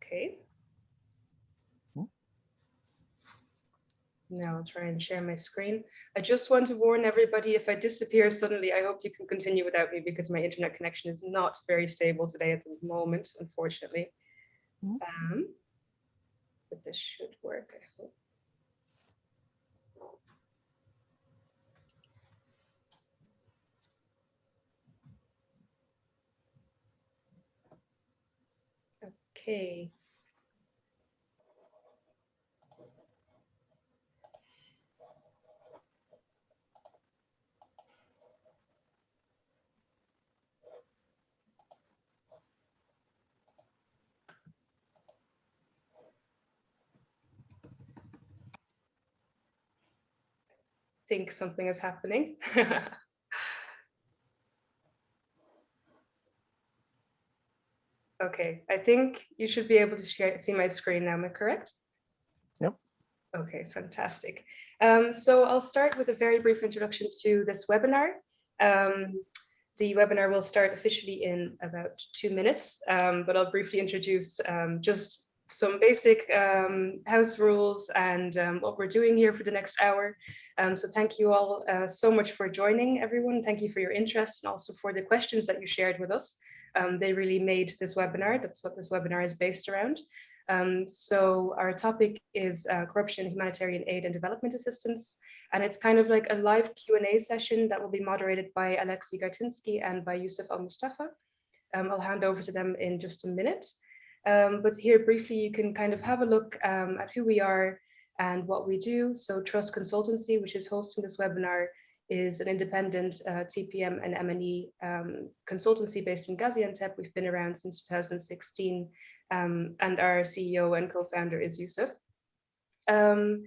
Okay. Now I'll try and share my screen. I just want to warn everybody, if I disappear suddenly, I hope you can continue without me because my internet connection is not very stable today at the moment, unfortunately. But this should work, I hope. Okay. Think something is happening. Okay, I think you should be able to see my screen now, am I correct? Yep. Okay, fantastic. So I'll start with a very brief introduction to this webinar. The webinar will start officially in about 2 minutes, but I'll briefly introduce just some basic house rules and what we're doing here for the next hour. So thank you all so much for joining, everyone. Thank you for your interest and also for the questions that you shared with us. They really made this webinar. That's what this webinar is based around. So our topic is corruption, humanitarian aid and development assistance. And it's kind of like a live Q&A session that will be moderated by Alexei Gartinski and by Yusuf Al-Mustafa. I'll hand over to them in just a minute. But here briefly, you can kind of have a look at who we are and what we do. So Trust Consultancy, which is hosting this webinar, is an independent TPM and M&E consultancy based in Gaziantep. We've been around since 2016, and our CEO and co-founder is Yusuf. And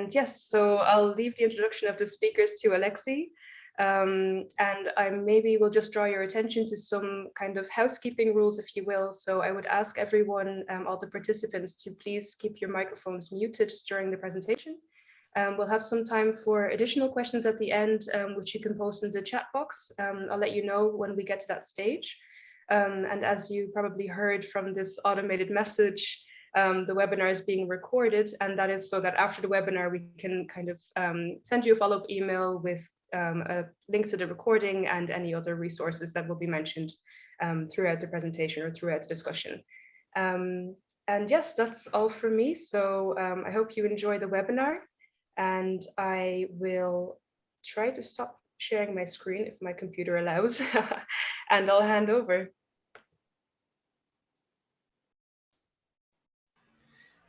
yes, so I'll leave the introduction of the speakers to Alexei, and I maybe will just draw your attention to some kind of housekeeping rules, if you will. So I would ask everyone, all the participants, to please keep your microphones muted during the presentation. We'll have some time for additional questions at the end, which you can post in the chat box. I'll let you know when we get to that stage. And as you probably heard from this automated message, the webinar is being recorded, and that is so that after the webinar, we can kind of send you a follow-up email with a link to the recording and any other resources that will be mentioned throughout the presentation or throughout the discussion. And yes, that's all from me. So I hope you enjoy the webinar. And I will try to stop sharing my screen if my computer allows, and I'll hand over.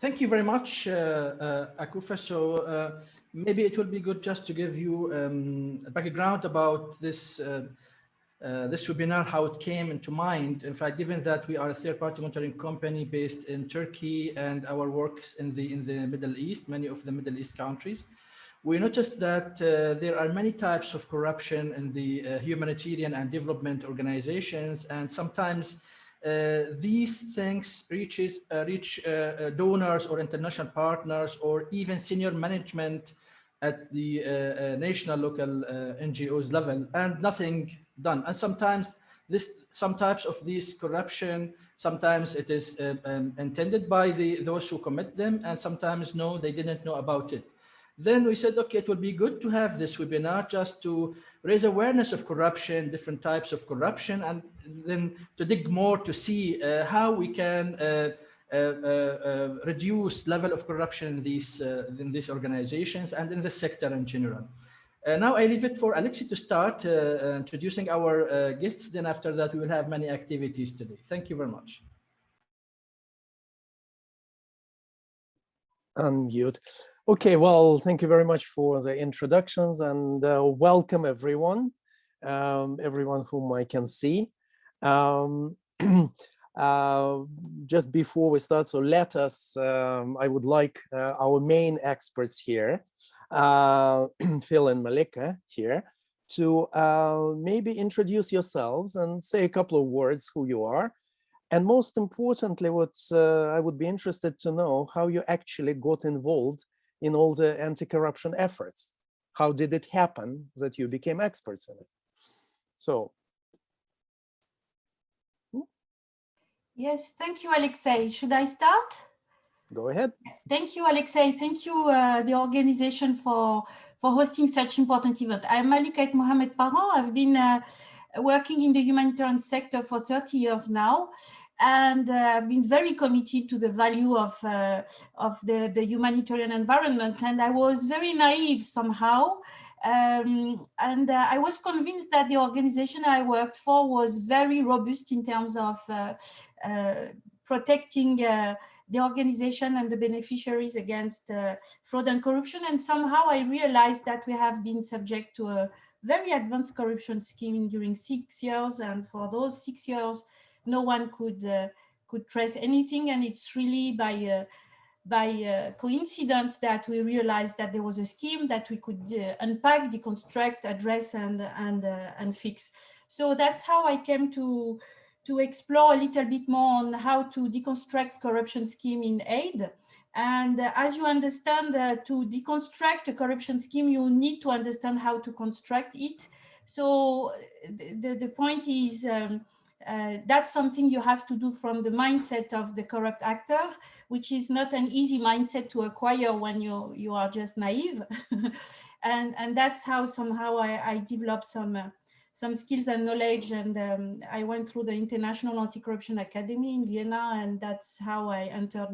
Thank you very much, Akufa. So maybe it will be good just to give you a background about this this webinar, how it came into mind. In fact, given that we are a third-party monitoring company based in Turkey and our works in the Middle East, many of the Middle East countries, we noticed that there are many types of corruption in the humanitarian and development organizations, and sometimes these things reach donors or international partners or even senior management at the national, local NGOs level, and nothing done. And sometimes some types of this corruption, sometimes it is intended by those who commit them, and sometimes no, they didn't know about it. Then we said, okay, it would be good to have this webinar just to raise awareness of corruption, different types of corruption, and then to dig more to see how we can reduce level of corruption in these organizations and in the sector in general. Now I leave it for Alexei to start introducing our guests. Then after that, we will have many activities today. Thank you very much. Unmute. Okay, well, thank you very much for the introductions, and welcome everyone, everyone whom I can see. Just before we start, so let us, I would like our main experts here, Phil and Malika here, to maybe introduce yourselves and say a couple of words who you are. And most importantly, what I would be interested to know, how you actually got involved in all the anti-corruption efforts. How did it happen that you became experts in it? So. Yes, thank you, Alexei. Should I start? Go ahead. Thank you, Alexei. Thank you, the organization, for hosting such important event. I'm Malika Aït-Mohamed Parent. I've been working in the humanitarian sector for 30 years now, and I've been very committed to the value of the humanitarian environment. And I was very naive somehow. I was convinced that the organization I worked for was very robust in terms of protecting the organization and the beneficiaries against fraud and corruption. And somehow I realized that we have been subject to a very advanced corruption scheme during 6 years. And for those 6 years, no one could trace anything. And it's really by coincidence that we realized that there was a scheme that we could unpack, deconstruct, address, and fix. So that's how I came to explore a little bit more on how to deconstruct corruption scheme in aid. And as you understand, to deconstruct a corruption scheme, you need to understand how to construct it. So the point is, that's something you have to do from the mindset of the corrupt actor, which is not an easy mindset to acquire when you are just naive. and that's how somehow I developed some skills and knowledge. And I went through the International Anti-Corruption Academy in Vienna, and that's how I entered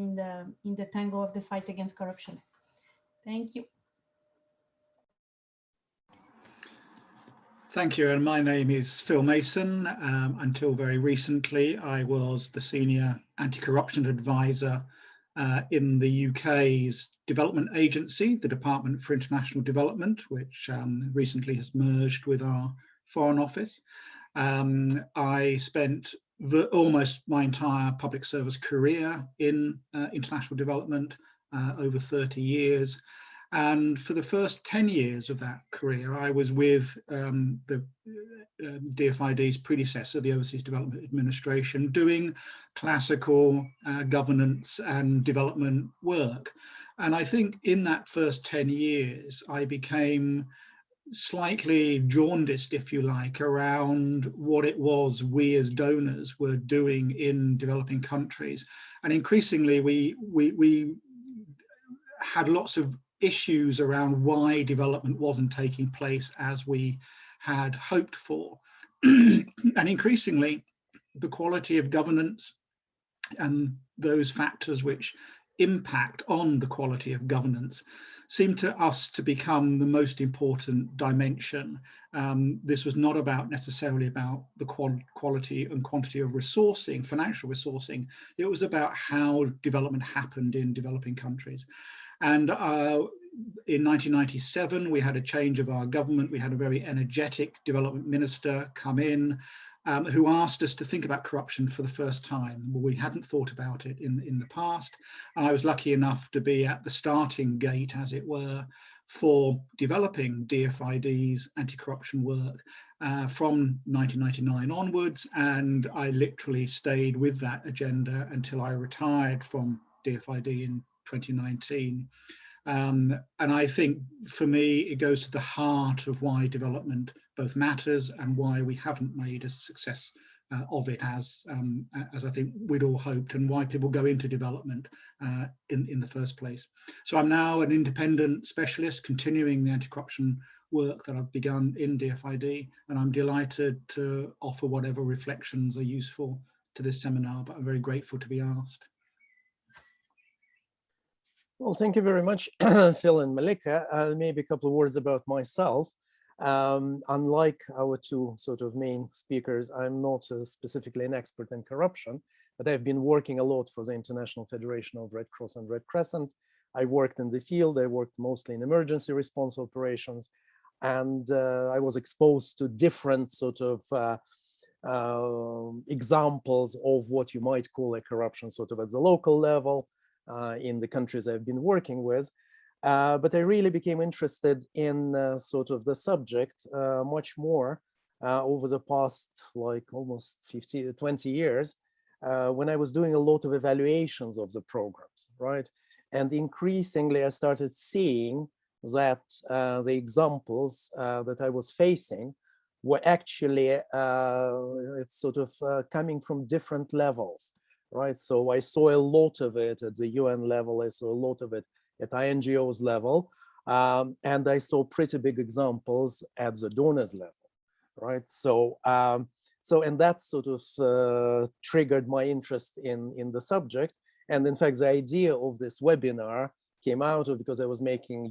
in the tango of the fight against corruption. Thank you. Thank you, and my name is Phil Mason. Until very recently, I was the Senior Anti-Corruption Advisor in the UK's development agency, the Department for International Development, which recently has merged with our Foreign Office. I spent almost my entire public service career in international development, over 30 years. And for the first 10 years of that career, I was with the DFID's predecessor, the Overseas Development Administration, doing classical governance and development work. And I think in that first 10 years, I became slightly jaundiced, if you like, around what it was we as donors were doing in developing countries. And increasingly, we had lots of issues around why development wasn't taking place as we had hoped for. And increasingly, the quality of governance and those factors which impact on the quality of governance seem to us to become the most important dimension. This was not necessarily about the quality and quantity of resourcing, financial resourcing. It was about how development happened in developing countries. And in 1997, we had a change of our government. We had a very energetic development minister come in who asked us to think about corruption for the first time. We hadn't thought about it in the past. I was lucky enough to be at the starting gate, as it were, for developing DFID's anti-corruption work from 1999 onwards. And I literally stayed with that agenda until I retired from DFID in 2019. And I think for me, it goes to the heart of why development both matters and why we haven't made a success of it as I think we'd all hoped, and why people go into development in the first place. So I'm now an independent specialist continuing the anti-corruption work that I've begun in DFID, and I'm delighted to offer whatever reflections are useful to this seminar, but I'm very grateful to be asked. Well, thank you very much, Phil and Malika. Maybe a couple of words about myself. Unlike our two sort of main speakers, I'm not specifically an expert in corruption, but I've been working a lot for the International Federation of Red Cross and Red Crescent. I worked in the field. I worked mostly in emergency response operations, and I was exposed to different sort of examples of what you might call a corruption sort of at the local level in the countries I've been working with. But I really became interested in sort of the subject much more over the past like almost 20 years when I was doing a lot of evaluations of the programs, right? And increasingly I started seeing that the examples that I was facing were actually it's sort of coming from different levels. right? So I saw a lot of it at the UN level. I saw a lot of it at INGOs level. And I saw pretty big examples at the donors level, right? So, and that sort of triggered my interest in the subject. And in fact, the idea of this webinar came out of because I was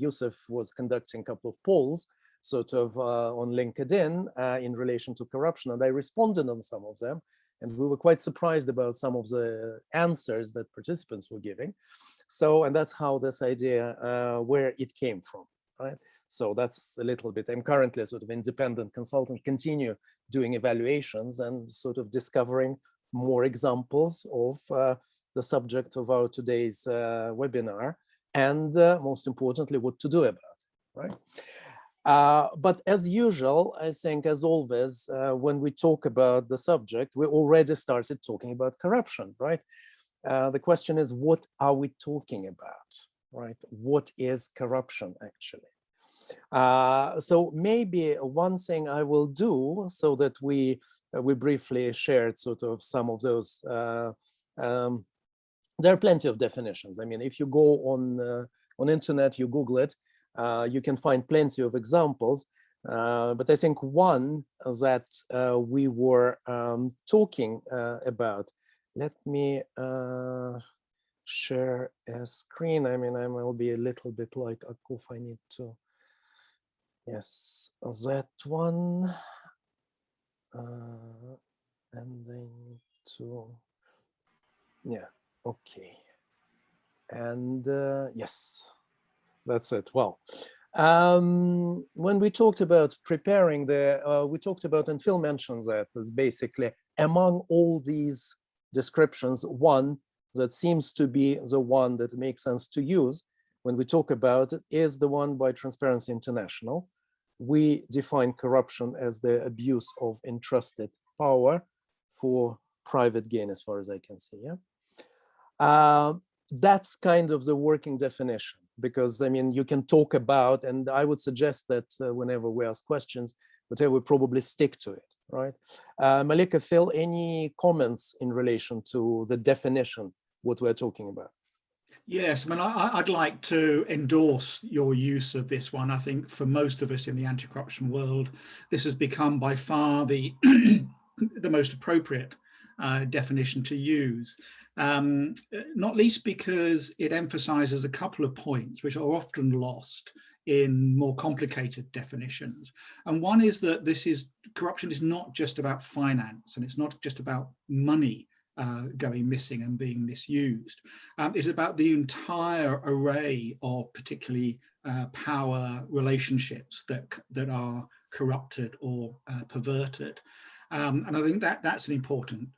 Yusuf was conducting a couple of polls sort of on LinkedIn in relation to corruption, and I responded on some of them. And we were quite surprised about some of the answers that participants were giving. So, and that's how this idea, where it came from, right? So that's a little bit, I'm currently a sort of independent consultant, continue doing evaluations and sort of discovering more examples of the subject of our today's webinar, and most importantly, what to do about it, right? But as usual, I think, as always, when we talk about the subject, we already started talking about corruption, right? The question is, what are we talking about, right? What is corruption actually? So maybe one thing I will do, so that we briefly shared sort of some of those. There are plenty of definitions. I mean, if you go on internet, you Google it, you can find plenty of examples. But I think one that we were talking about. Let me share a screen. I mean, I will be a little bit like Akuf. I need to, yes, that one. And I need to, yeah, okay. And yes, that's it. Well, when we talked about preparing we talked about, and Phil mentioned that, as basically among all these descriptions, one that seems to be the one that makes sense to use when we talk about it is the one by Transparency International. We define corruption as the abuse of entrusted power for private gain, as far as I can see. Yeah, that's kind of the working definition, because I mean, you can talk about, and I would suggest that whenever we ask questions, whatever, we probably stick to it, right? Malika, Phil, any comments in relation to the definition, what we're talking about? Yes, I mean, I'd like to endorse your use of this one. I think for most of us in the anti-corruption world, this has become by far the the most appropriate definition to use. Not least because it emphasizes a couple of points which are often lost in more complicated definitions. And one is that corruption is not just about finance, and it's not just about money going missing and being misused. It's about the entire array of particularly power relationships that are corrupted or perverted. And I think that's an important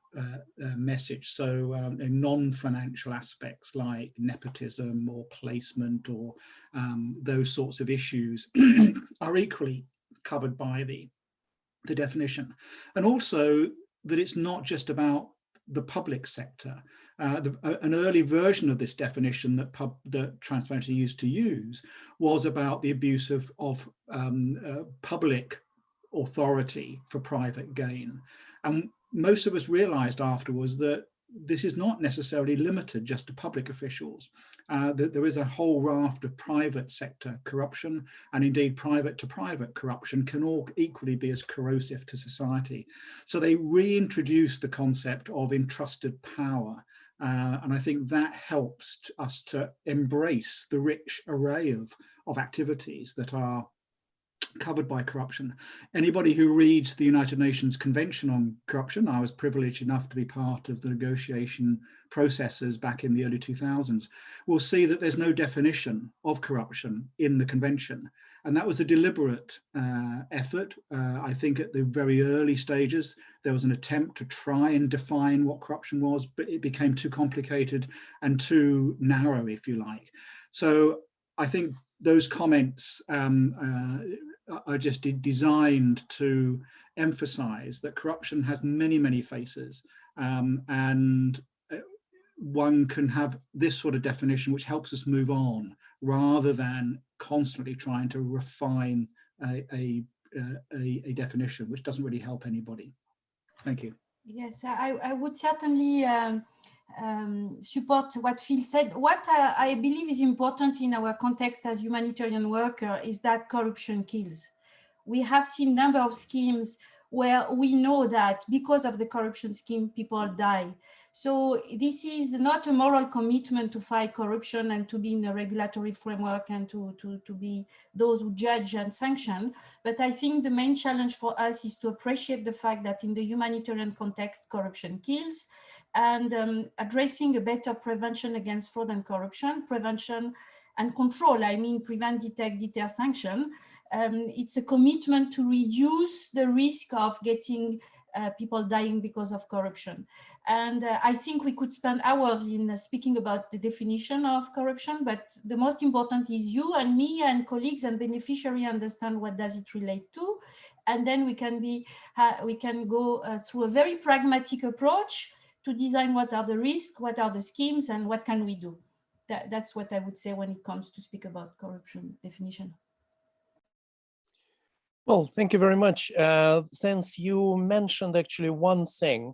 message. So non-financial aspects like nepotism or placement or those sorts of issues are equally covered by the definition. And also that it's not just about the public sector. An early version of this definition that Transparency used to use was about the abuse of public authority for private gain. And most of us realized afterwards that this is not necessarily limited just to public officials, that there is a whole raft of private sector corruption, and indeed private to private corruption can all equally be as corrosive to society. So they reintroduced the concept of entrusted power. And I think that helps us to embrace the rich array of activities that are covered by corruption. Anybody who reads the United Nations Convention on Corruption, I was privileged enough to be part of the negotiation processes back in the early 2000s, will see that there's no definition of corruption in the convention. And that was a deliberate effort. I think at the very early stages, there was an attempt to try and define what corruption was, but it became too complicated and too narrow, if you like. So I think those comments are just designed to emphasize that corruption has many, many faces, and one can have this sort of definition which helps us move on rather than constantly trying to refine a definition which doesn't really help anybody. Thank you. Yes, I would certainly support what Phil said. What I believe is important in our context as humanitarian worker is that corruption kills. We have seen a number of schemes where we know that because of the corruption scheme, people die. So this is not a moral commitment to fight corruption and to be in a regulatory framework and to be those who judge and sanction. But I think the main challenge for us is to appreciate the fact that in the humanitarian context, corruption kills, and addressing a better prevention against fraud and corruption, prevention and control, I mean prevent, detect, deter, sanction. It's a commitment to reduce the risk of getting people dying because of corruption. And I think we could spend hours in speaking about the definition of corruption, but the most important is you and me and colleagues and beneficiaries understand what does it relate to. And then we can go through a very pragmatic approach to design what are the risks, what are the schemes, and what can we do. That's what I would say when it comes to speak about corruption definition. Well, thank you very much. Since you mentioned actually one thing,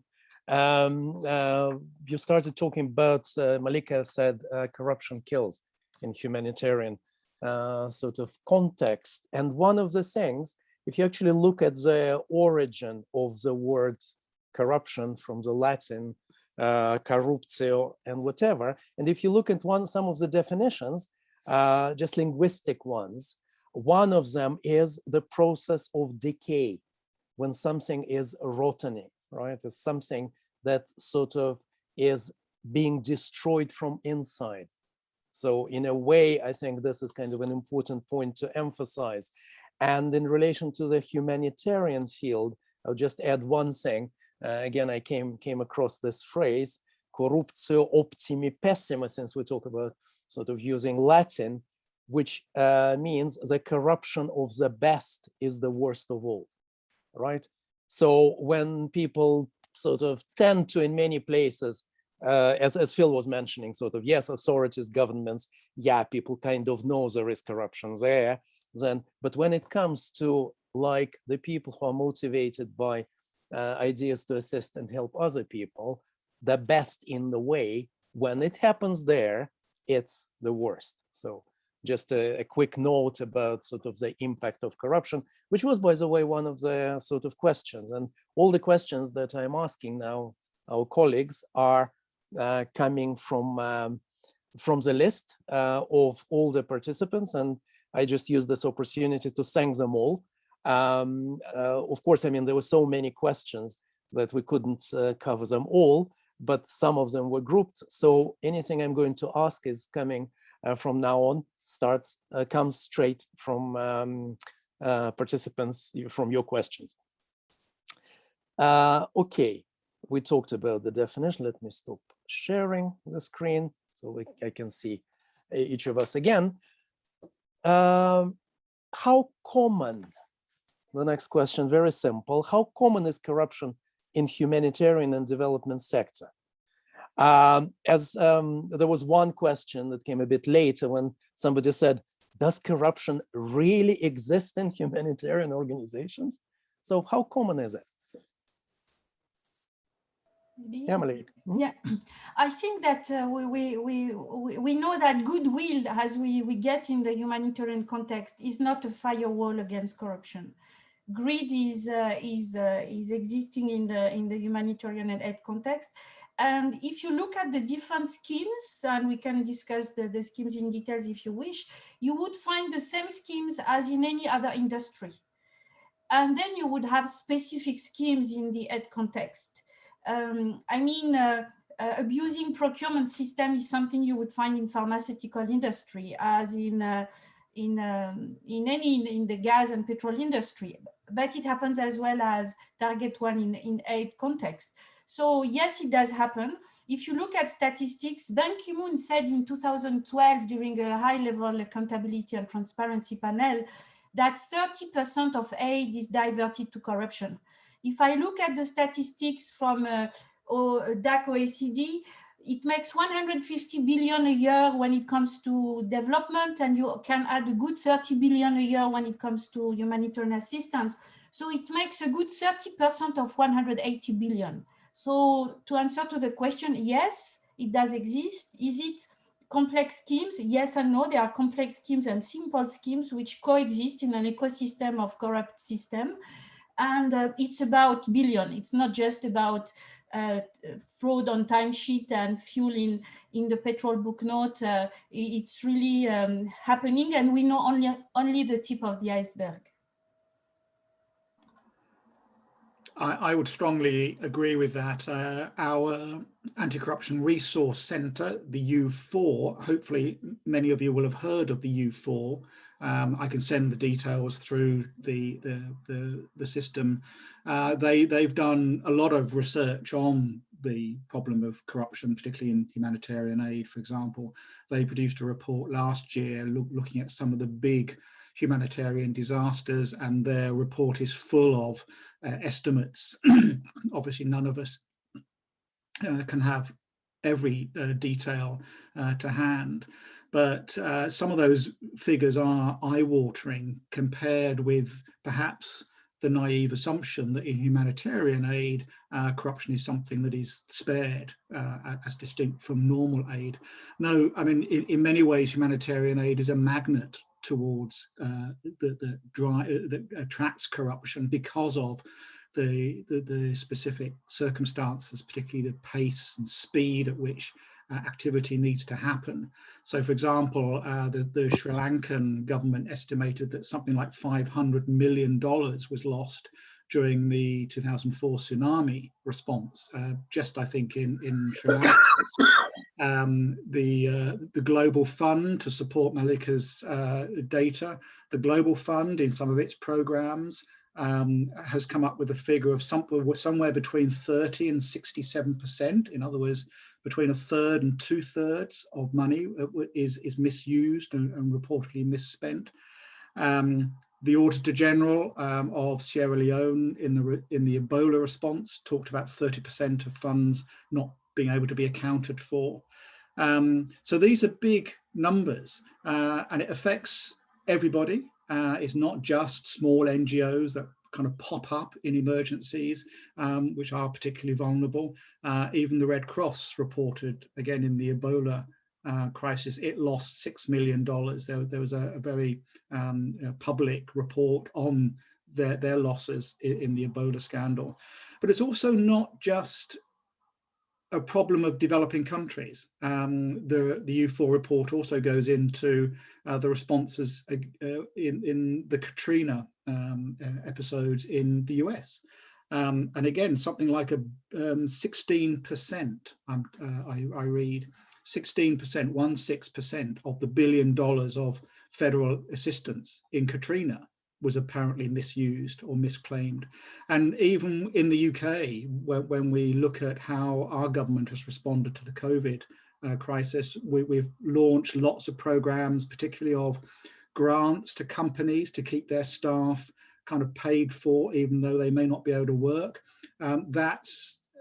you started talking about, Malika said, corruption kills in humanitarian sort of context. And one of the things, if you actually look at the origin of the word corruption from the Latin corruptio and whatever, and if you look at some of the definitions, just linguistic ones, one of them is the process of decay, when something is rotting, right? It's something that sort of is being destroyed from inside. So in a way, I think this is kind of an important point to emphasize. And in relation to the humanitarian field, I'll just add one thing. Again, I came across this phrase, corruptio optimi pessima, since we talk about sort of using Latin, which means the corruption of the best is the worst of all, right? So when people sort of tend to, in many places, as Phil was mentioning, sort of, yes, authorities, governments, yeah, people kind of know there is corruption there, then, but when it comes to like the people who are motivated by ideas to assist and help other people, the best in the way, when it happens there, it's the worst. So just a quick note about sort of the impact of corruption, which was, by the way, one of the sort of questions. And all the questions that I'm asking now, our colleagues, are coming from the list of all the participants. And I just use this opportunity to thank them all. Of course, I mean, there were so many questions that we couldn't cover them all, but some of them were grouped. So anything I'm going to ask is coming from now on, comes straight from participants, from your questions. Okay, we talked about the definition. Let me stop sharing the screen so I can see each of us again. How common, the next question, very simple. How common is corruption in humanitarian and development sector? There was one question that came a bit later when somebody said, does corruption really exist in humanitarian organizations? So how common is it? Yeah, Malika. Yeah, I think that we know that goodwill, as we get in the humanitarian context, is not a firewall against corruption. Greed is existing in the humanitarian and aid context. And if you look at the different schemes, and we can discuss the schemes in details if you wish, you would find the same schemes as in any other industry. And then you would have specific schemes in the aid context. I mean, abusing procurement system is something you would find in pharmaceutical industry, as in the gas and petrol industry, but it happens as well as target one in aid context. So yes, it does happen. If you look at statistics, Ban Ki-moon said in 2012 during a high-level accountability and transparency panel that 30% of aid is diverted to corruption. If I look at the statistics from DAC OECD, it makes 150 billion a year when it comes to development, and you can add a good 30 billion a year when it comes to humanitarian assistance. So it makes a good 30% of 180 billion. So to answer to the question, yes, it does exist. Is it complex schemes? Yes and no. There are complex schemes and simple schemes which coexist in an ecosystem of corrupt system. And it's about billion. It's not just about fraud on timesheet and fuel in the petrol book note. It's really happening, and we know only the tip of the iceberg. I would strongly agree with that. Our Anti-Corruption Resource Centre, the U4, hopefully many of you will have heard of the U4. I can send the details through the system. They've done a lot of research on the problem of corruption, particularly in humanitarian aid, for example. They produced a report last year looking at some of the big humanitarian disasters, and their report is full of estimates. Obviously, none of us can have every detail to hand, but some of those figures are eye-watering compared with perhaps the naive assumption that in humanitarian aid, corruption is something that is spared as distinct from normal aid. No, I mean, in many ways, humanitarian aid is a magnet towards that attracts corruption because of the specific circumstances, particularly the pace and speed at which activity needs to happen. So, for example, the Sri Lankan government estimated that something like $500 million was lost during the 2004 tsunami response, just I think in Sri Lanka. The Global Fund, to support Malika's data, the Global Fund in some of its programs has come up with a figure of somewhere between 30 and 67%. In other words, between a third and 2/3 of money is misused and reportedly misspent. The Auditor General of Sierra Leone in the Ebola response talked about 30% of funds not being able to be accounted for. So these are big numbers, and it affects everybody. It's not just small NGOs that kind of pop up in emergencies, which are particularly vulnerable. Even the Red Cross reported, again, in the Ebola crisis, it lost $6 million. There was a very public report on their losses in the Ebola scandal. But it's also not just a problem of developing countries. The U4 report also goes into the responses in the Katrina episodes in the US. And again, something like 16%, I read, 16% of the $1 billion of federal assistance in Katrina was apparently misused or misclaimed. And even in the UK, when we look at how our government has responded to the COVID crisis, we've launched lots of programs, particularly of grants to companies to keep their staff kind of paid for, even though they may not be able to work. That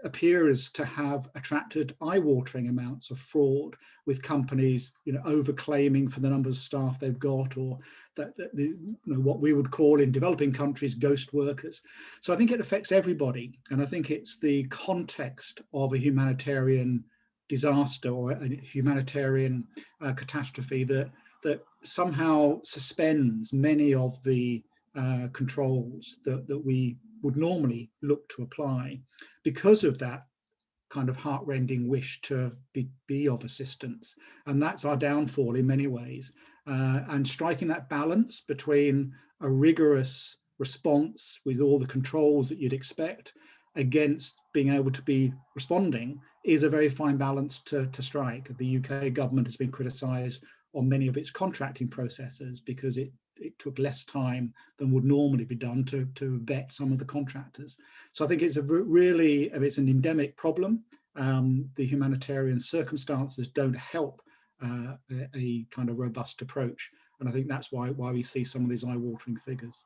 appears to have attracted eye-watering amounts of fraud, with companies, over-claiming for the number of staff they've got, or what we would call in developing countries ghost workers. So I think it affects everybody, and I think it's the context of a humanitarian disaster or a humanitarian catastrophe that somehow suspends many of the controls that we would normally look to apply, because of that kind of heartrending wish to be of assistance. And that's our downfall in many ways. And striking that balance between a rigorous response with all the controls that you'd expect against being able to be responding is a very fine balance to strike. The UK government has been criticised on many of its contracting processes because it took less time than would normally be done to vet some of the contractors. So I think it's it's an endemic problem. The humanitarian circumstances don't help a kind of robust approach. And I think that's why we see some of these eye-watering figures.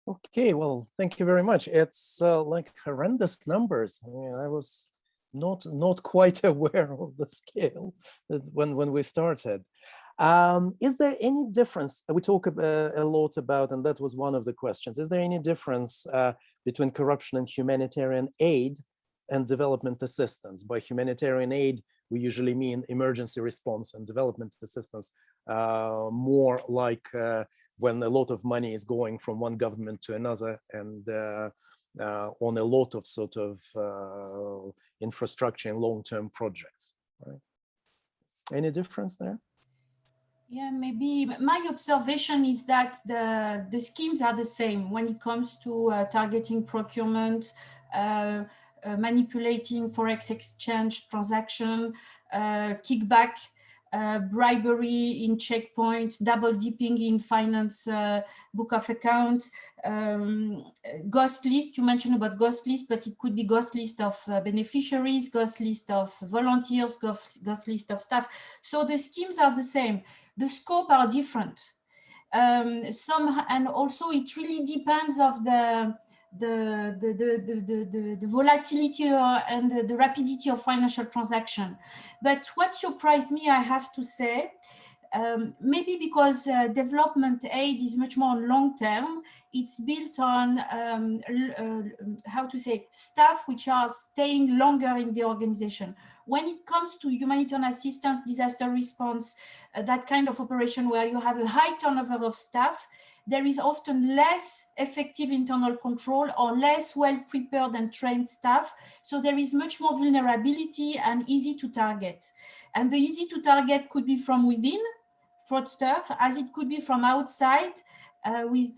Okay, well, thank you very much. It's like horrendous numbers. I mean, I was not quite aware of the scale when we started. Is there any difference? We talk a lot about, and that was one of the questions, is there any difference between corruption and humanitarian aid and development assistance. By humanitarian aid, we usually mean emergency response, and development assistance more like when a lot of money is going from one government to another, and on a lot of sort of infrastructure and long-term projects. Right? Any difference there? Yeah, maybe my observation is that the schemes are the same when it comes to targeting procurement, manipulating forex exchange transaction, kickback, bribery in checkpoint, double dipping in finance book of account, ghost list. You mentioned about ghost list, but it could be ghost list of beneficiaries, ghost list of volunteers, ghost list of staff. So the schemes are the same. The scope are different. And also it really depends of the volatility and the rapidity of financial transaction. But what surprised me, I have to say, maybe because development aid is much more long term, it's built on how to say, staff which are staying longer in the organization. When it comes to humanitarian assistance, disaster response, that kind of operation where you have a high turnover of staff, there is often less effective internal control or less well-prepared and trained staff. So there is much more vulnerability and easy to target. And the easy to target could be from within, fraudster, as it could be from outside with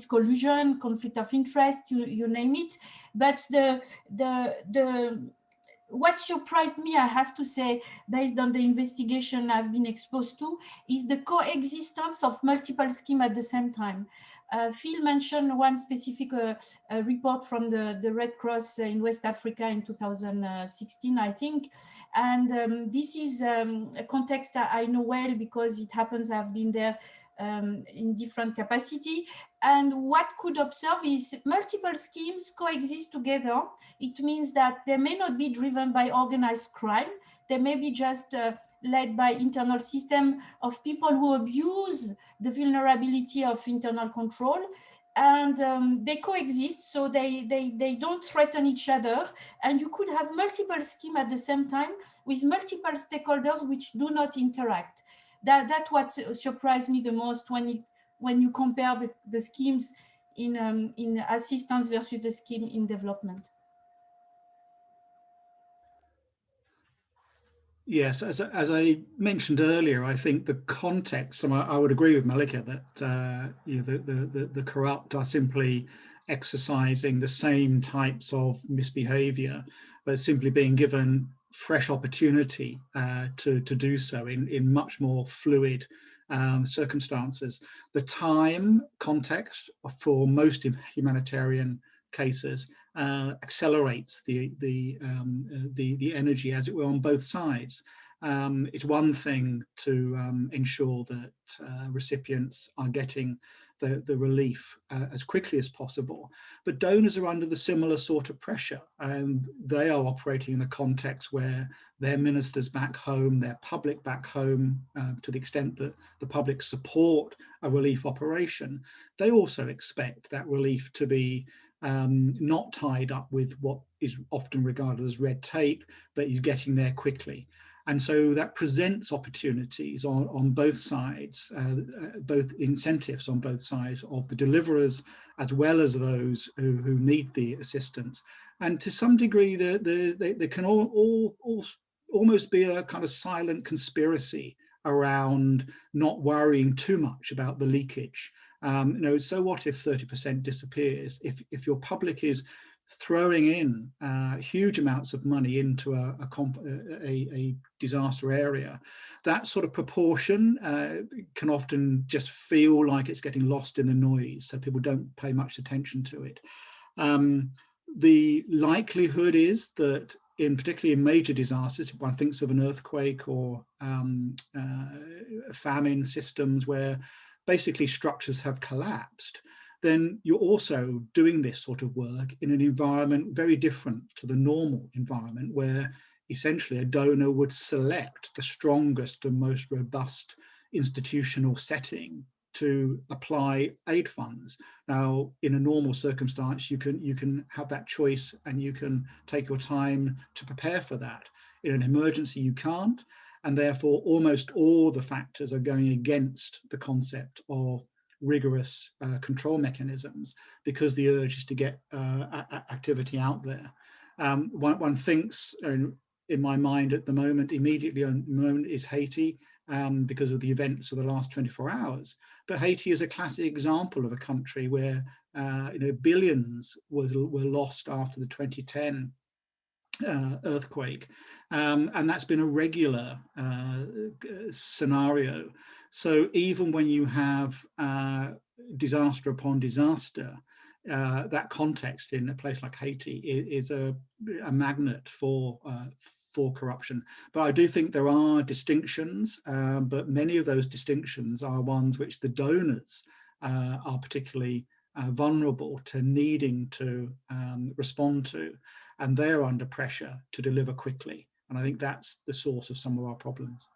collusion, conflict of interest, you name it. But what surprised me, I have to say, based on the investigation I've been exposed to, is the coexistence of multiple schemes at the same time. Phil mentioned one specific report from the Red Cross in West Africa in 2016, I think. And this is a context that I know well because it happens I've been there in different capacity. And what could observe is multiple schemes coexist together. It means that they may not be driven by organized crime. They may be just led by internal system of people who abuse the vulnerability of internal control. And they coexist, so they don't threaten each other. And you could have multiple schemes at the same time with multiple stakeholders which do not interact. That's what surprised me the most when you compare the schemes in assistance versus the scheme in development. Yes, as I mentioned earlier, I think the context, and I would agree with Malika that the corrupt are simply exercising the same types of misbehavior, but simply being given fresh opportunity to do so in much more fluid circumstances. The time context for most humanitarian cases accelerates the energy, as it were, on both sides. It's one thing to ensure that recipients are getting the relief as quickly as possible, but donors are under the similar sort of pressure, and they are operating in a context where their ministers back home, their public back home, to the extent that the public support a relief operation, they also expect that relief to be not tied up with what is often regarded as red tape, but is getting there quickly. And so that presents opportunities on both sides, both incentives on both sides of the deliverers as well as those who need the assistance. And to some degree, there can almost be a kind of silent conspiracy around not worrying too much about the leakage. So what if 30% disappears? If your public is throwing in huge amounts of money into a disaster area, that sort of proportion can often just feel like it's getting lost in the noise, so people don't pay much attention to it. The likelihood is that particularly in major disasters, if one thinks of an earthquake or famine systems where basically structures have collapsed, then you're also doing this sort of work in an environment very different to the normal environment, where essentially a donor would select the strongest and most robust institutional setting to apply aid funds. Now, in a normal circumstance, you can have that choice and you can take your time to prepare for that. In an emergency, you can't, and therefore almost all the factors are going against the concept of rigorous control mechanisms, because the urge is to get activity out there. One thinks, in my mind at the moment, immediately at the moment, is Haiti, because of the events of the last 24 hours. But Haiti is a classic example of a country where billions were lost after the 2010 earthquake, and that's been a regular scenario. So even when you have disaster upon disaster, that context in a place like Haiti is a magnet for corruption. But I do think there are distinctions, but many of those distinctions are ones which the donors are particularly vulnerable to needing to respond to, and they're under pressure to deliver quickly. And I think that's the source of some of our problems.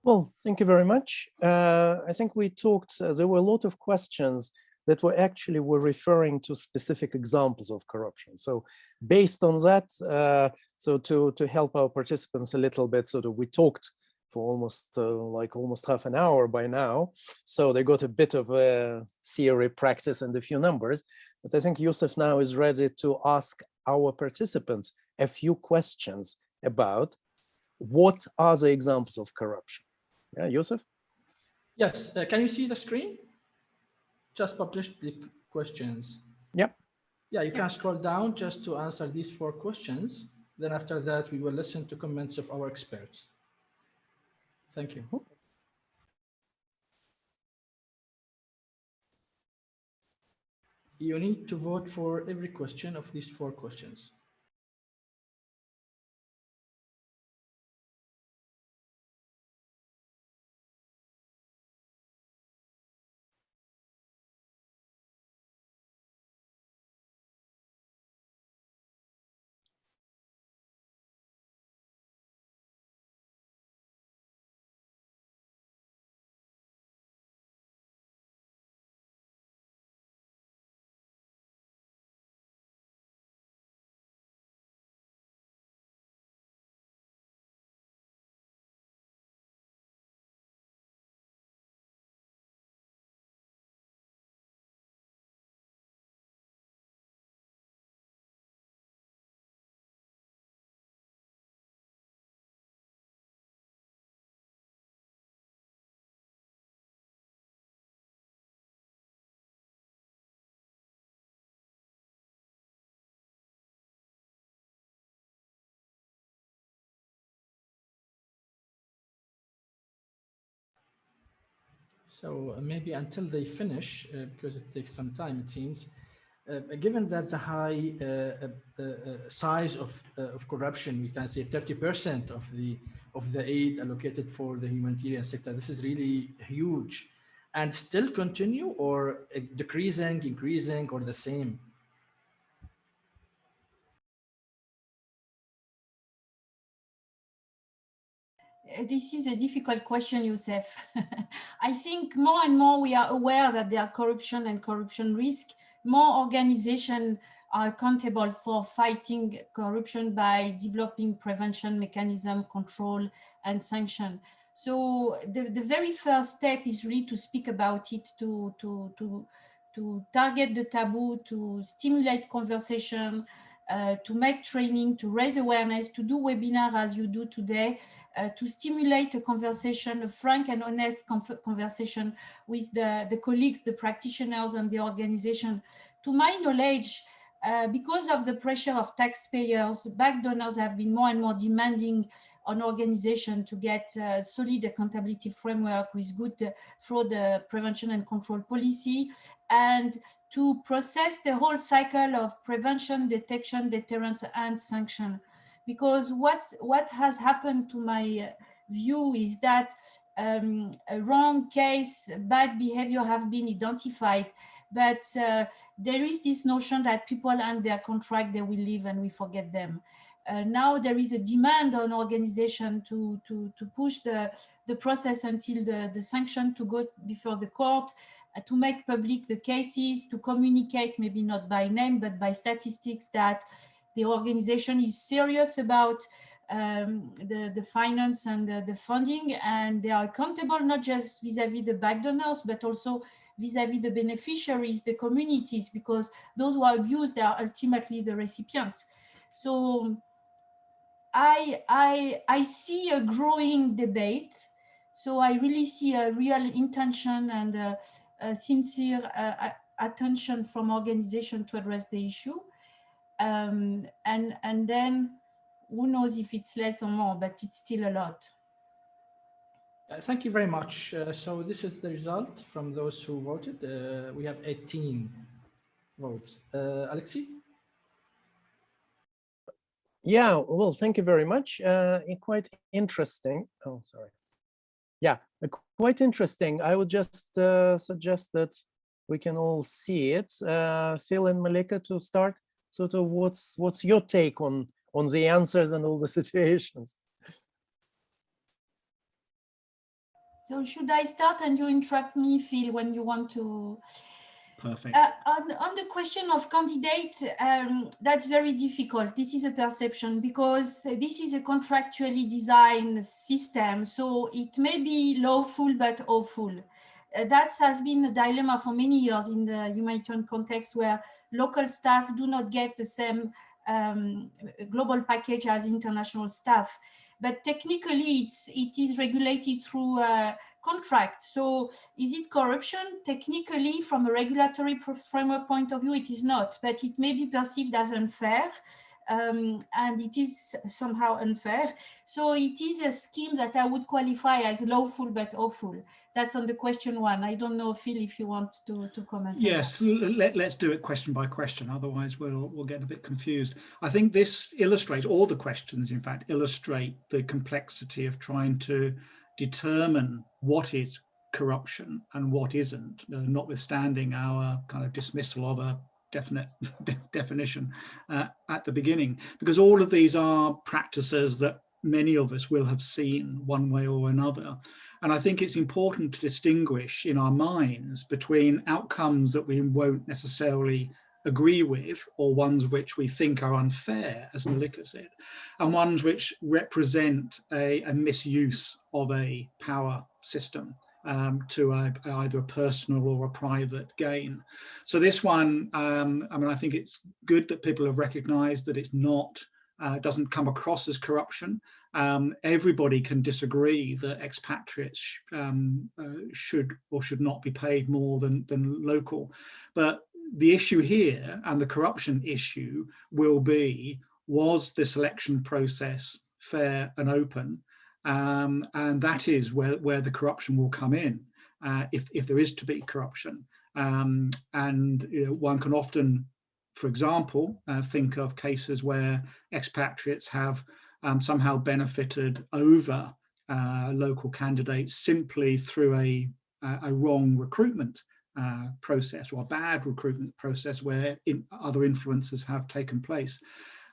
Well, thank you very much. I think we talked, there were a lot of questions that were referring to specific examples of corruption. So based on that, so to help our participants a little bit, so that we talked for almost half an hour by now. So they got a bit of a theory, practice, and a few numbers. But I think Yusuf now is ready to ask our participants a few questions about what are the examples of corruption. Yeah, Yusuf? Yes, can you see the screen? Just published the questions. Yep. Yeah, you can scroll down just to answer these 4 questions. Then after that, we will listen to comments of our experts. Thank you. You need to vote for every question of these 4 questions. So maybe until they finish, because it takes some time, it seems, given that the high size of corruption, we can say 30% of the aid allocated for the humanitarian sector, this is really huge, and still continue, or decreasing, increasing, or the same? This is a difficult question, Youssef. I think more and more we are aware that there are corruption and corruption risk. More organizations are accountable for fighting corruption by developing prevention mechanism, control, and sanction. So the very first step is really to speak about it, to target the taboo, to stimulate conversation, to make training, to raise awareness, to do webinar as you do today, to stimulate a conversation, a frank and honest conversation with the colleagues, the practitioners, and the organization. To my knowledge, because of the pressure of taxpayers, back donors have been more and more demanding on organizations to get solid accountability framework with good fraud prevention and control policy, and to process the whole cycle of prevention, detection, deterrence, and sanction. Because what has happened, to my view, is that a wrong case, bad behavior have been identified, but there is this notion that people and their contract, they will leave and we forget them. now there is a demand on organization to push the process until the sanction to go before the court, to make public the cases, to communicate, maybe not by name, but by statistics, that the organization is serious about the finance and the funding, and they are accountable not just vis-a-vis the back donors, but also vis-a-vis the beneficiaries, the communities, because those who are abused are ultimately the recipients. So I see a growing debate. So I really see a real intention and a sincere attention from organization to address the issue. And then who knows if it's less or more, but it's still a lot. Thank you very much. So this is the result from those who voted. We have 18 votes. Alexei? Yeah, well, thank you very much. Quite interesting. Oh, sorry. Yeah, quite interesting. I would just suggest that we can all see it. Phil and Malika, to start, sort of what's your take on the answers and all the situations? So should I start and you interrupt me, Phil, when you want to? Perfect. On the question of candidate, that's very difficult. This is a perception because this is a contractually designed system. So it may be lawful but awful. That has been a dilemma for many years in the humanitarian context, where local staff do not get the same global package as international staff. But technically, it is regulated through contract. So is it corruption? Technically, from a regulatory framework point of view, it is not, but it may be perceived as unfair, and it is somehow unfair. So it is a scheme that I would qualify as lawful but awful. That's on the question one. I don't know, Phil, if you want to comment. Yes, let's do it question by question. Otherwise, we'll get a bit confused. I think this illustrates, all the questions, in fact, illustrate the complexity of trying to determine what is corruption and what isn't, notwithstanding our kind of dismissal of a definite definition at the beginning, because all of these are practices that many of us will have seen one way or another. And I think it's important to distinguish in our minds between outcomes that we won't necessarily agree with, or ones which we think are unfair, as Malika said, and ones which represent a misuse of a power system to either a personal or a private gain. So this one, I mean, I think it's good that people have recognized that it's not, doesn't come across as corruption. Everybody can disagree that expatriates should or should not be paid more than local. But the issue here, and the corruption issue, will be, was the selection process fair and open? And that is where the corruption will come in, if there is to be corruption. And you know, one can often, for example, think of cases where expatriates have somehow benefited over local candidates simply through a wrong recruitment process, or a bad recruitment process where other influences have taken place.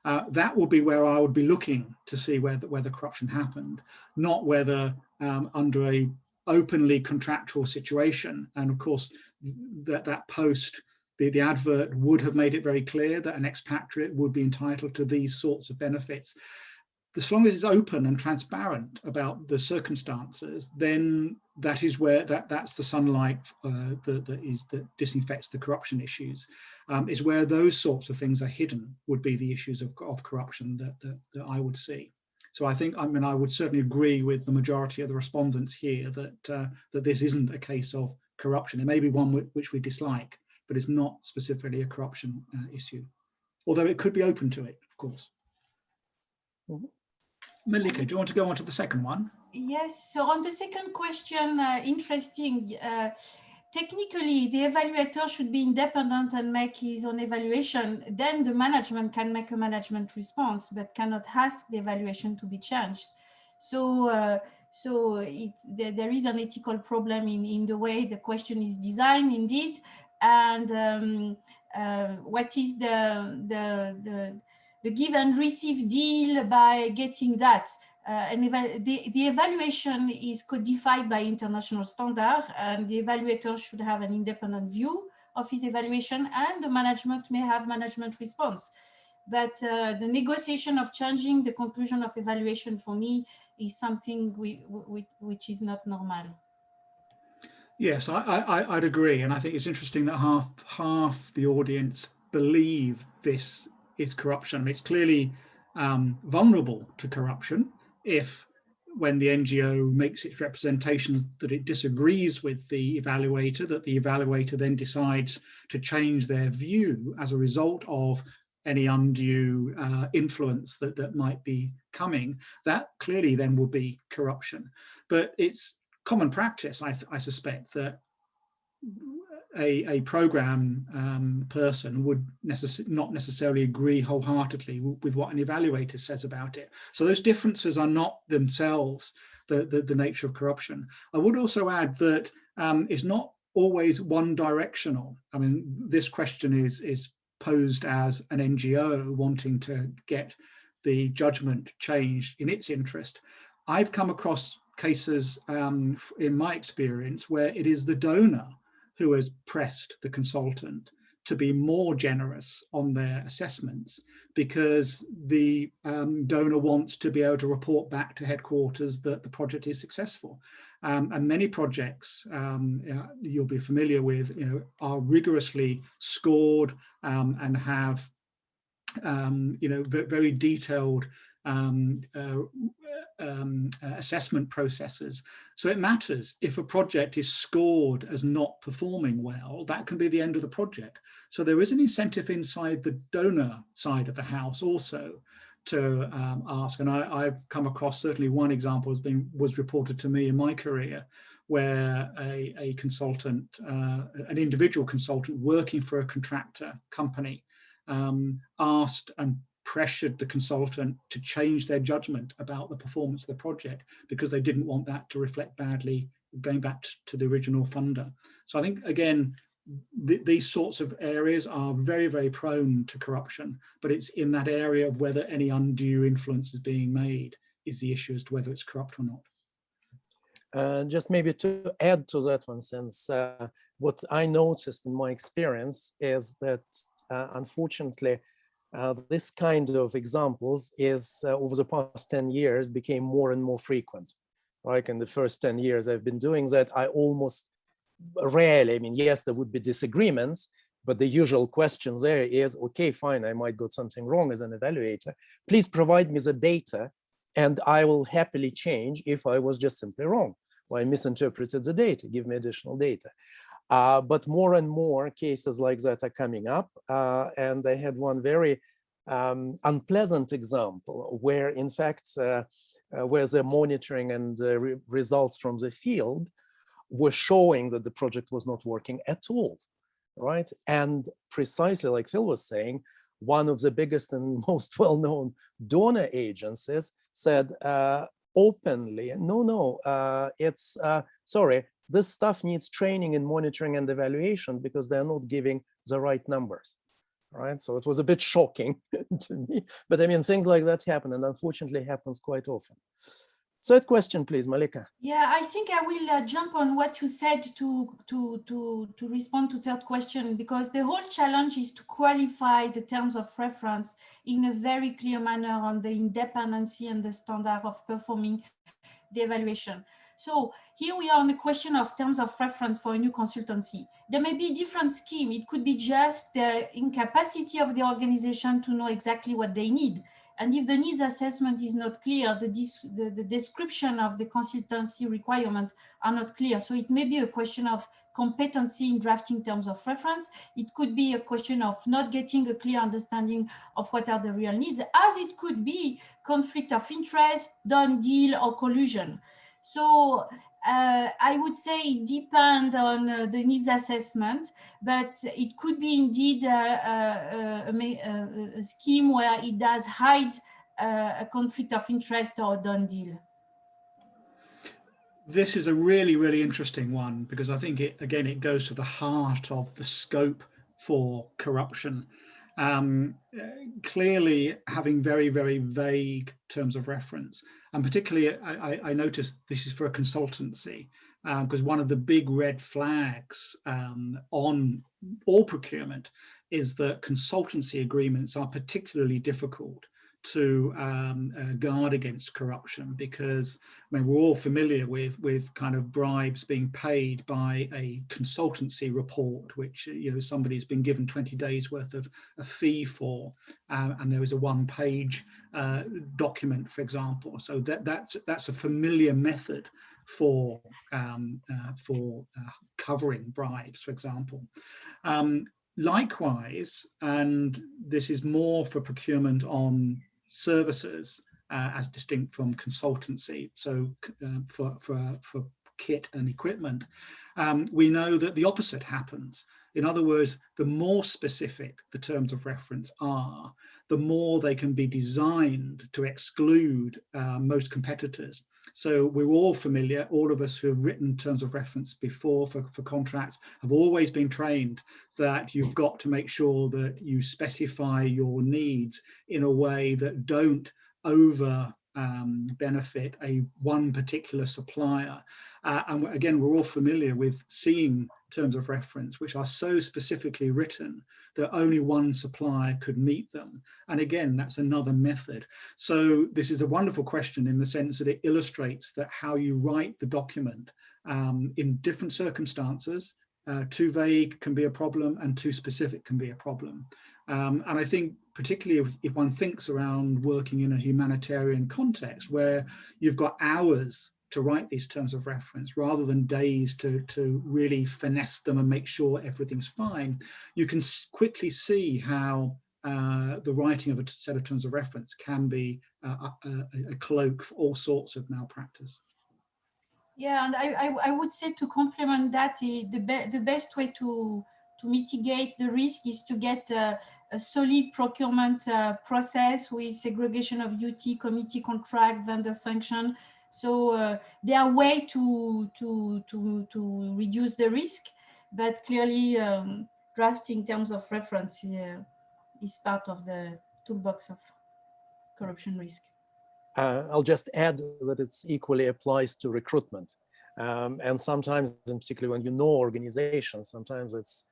That will be where I would be looking to see where the corruption happened, not whether under a openly contractual situation. And of course, that post, the advert would have made it very clear that an expatriate would be entitled to these sorts of benefits. As long as it's open and transparent about the circumstances, then that is where that's the sunlight that disinfects the corruption issues. Is where those sorts of things are hidden would be the issues of corruption that I would see. So I think, I mean, I would certainly agree with the majority of the respondents here that this isn't a case of corruption. It may be one which we dislike, but it's not specifically a corruption issue, although it could be open to it, of course. Mm-hmm. Malika, do you want to go on to the second one? Yes, so on the second question, interesting. Technically, the evaluator should be independent and make his own evaluation. Then the management can make a management response, but cannot ask the evaluation to be changed. So, there is an ethical problem in the way the question is designed, indeed. And what is the give and receive deal by getting that. And the evaluation is codified by international standard, and the evaluator should have an independent view of his evaluation, and the management may have management response. But the negotiation of changing the conclusion of evaluation for me is something which is not normal. Yes, I'd agree. And I think it's interesting that half the audience believe this is corruption. I mean, it's clearly vulnerable to corruption if, when the NGO makes its representations, that it disagrees with the evaluator, that the evaluator then decides to change their view as a result of any undue influence that might be coming. That clearly then will be corruption. But it's common practice, I suspect, that a program person would not necessarily agree wholeheartedly with what an evaluator says about it. So those differences are not themselves the nature of corruption. I would also add that it's not always one directional. I mean, this question is posed as an NGO wanting to get the judgment changed in its interest. I've come across cases in my experience where it is the donor who has pressed the consultant to be more generous on their assessments, because the donor wants to be able to report back to headquarters that the project is successful. And many projects you'll be familiar with, are rigorously scored and have very detailed assessment processes. So it matters. If a project is scored as not performing well, that can be the end of the project. So there is an incentive inside the donor side of the house also to ask. And I've come across certainly one example was reported to me in my career, where a consultant, an individual consultant working for a contractor company, asked and pressured the consultant to change their judgment about the performance of the project, because they didn't want that to reflect badly going back to the original funder. So I think, again, these sorts of areas are very, very prone to corruption, but it's in that area of whether any undue influence is being made is the issue as to whether it's corrupt or not. Just maybe to add to that one, since what I noticed in my experience is that unfortunately, this kind of examples is over the past 10 years became more and more frequent. Like in the first 10 years I've been doing that, I almost rarely, I mean, yes, there would be disagreements, but the usual questions there is, okay, fine, I might got something wrong as an evaluator. Please provide me the data and I will happily change if I was just simply wrong, or I misinterpreted the data, give me additional data. But more and more cases like that are coming up. And I had one very unpleasant example where, in fact, where the monitoring and results from the field were showing that the project was not working at all, right? And precisely like Phil was saying, one of the biggest and most well-known donor agencies said openly, it's, sorry, this stuff needs training in monitoring and evaluation because they're not giving the right numbers, right? So it was a bit shocking to me, but I mean, things like that happen, and unfortunately happens quite often. Third question, please, Malika. Yeah, I think I will jump on what you said to respond to third question, because the whole challenge is to qualify the terms of reference in a very clear manner on the independency and the standard of performing the evaluation. So here we are on the question of terms of reference for a new consultancy. There may be a different scheme. It could be just the incapacity of the organization to know exactly what they need. And if the needs assessment is not clear, the description of the consultancy requirement are not clear. So it may be a question of competency in drafting terms of reference. It could be a question of not getting a clear understanding of what are the real needs, as it could be conflict of interest, done deal, or collusion. So I would say it depends on the needs assessment, but it could be indeed a scheme where it does hide a conflict of interest or a done deal. This is a really, really interesting one, because I think it goes to the heart of the scope for corruption. Clearly having very, very vague terms of reference. And particularly, I noticed this is for a consultancy, because one of the big red flags on all procurement is that consultancy agreements are particularly difficult to guard against corruption, because I mean, we're all familiar with kind of bribes being paid by a consultancy report, which somebody's been given 20 days worth of a fee for, and there is a one-page document, for example. So that's a familiar method for covering bribes, for example. Likewise, and this is more for procurement on services as distinct from consultancy. So for kit and equipment, we know that the opposite happens. In other words, the more specific the terms of reference are, the more they can be designed to exclude most competitors. So we're all familiar, all of us who have written terms of reference before for contracts have always been trained that you've got to make sure that you specify your needs in a way that don't over benefit one particular supplier. And again, we're all familiar with seeing terms of reference which are so specifically written that only one supplier could meet them. And again, that's another method. So this is a wonderful question in the sense that it illustrates that how you write the document in different circumstances, too vague can be a problem and too specific can be a problem. And I think particularly if one thinks around working in a humanitarian context where you've got hours to write these terms of reference rather than days to really finesse them and make sure everything's fine, you can quickly see how the writing of a set of terms of reference can be a cloak for all sorts of malpractice. Yeah, and I would say to complement that, the best way to mitigate the risk is to get a solid procurement process with segregation of duty, committee contract, vendor sanction. So there are ways to reduce the risk, but clearly drafting terms of reference is part of the toolbox of corruption risk. I'll just add that it's equally applies to recruitment. And sometimes, and particularly when you know organizations, sometimes it's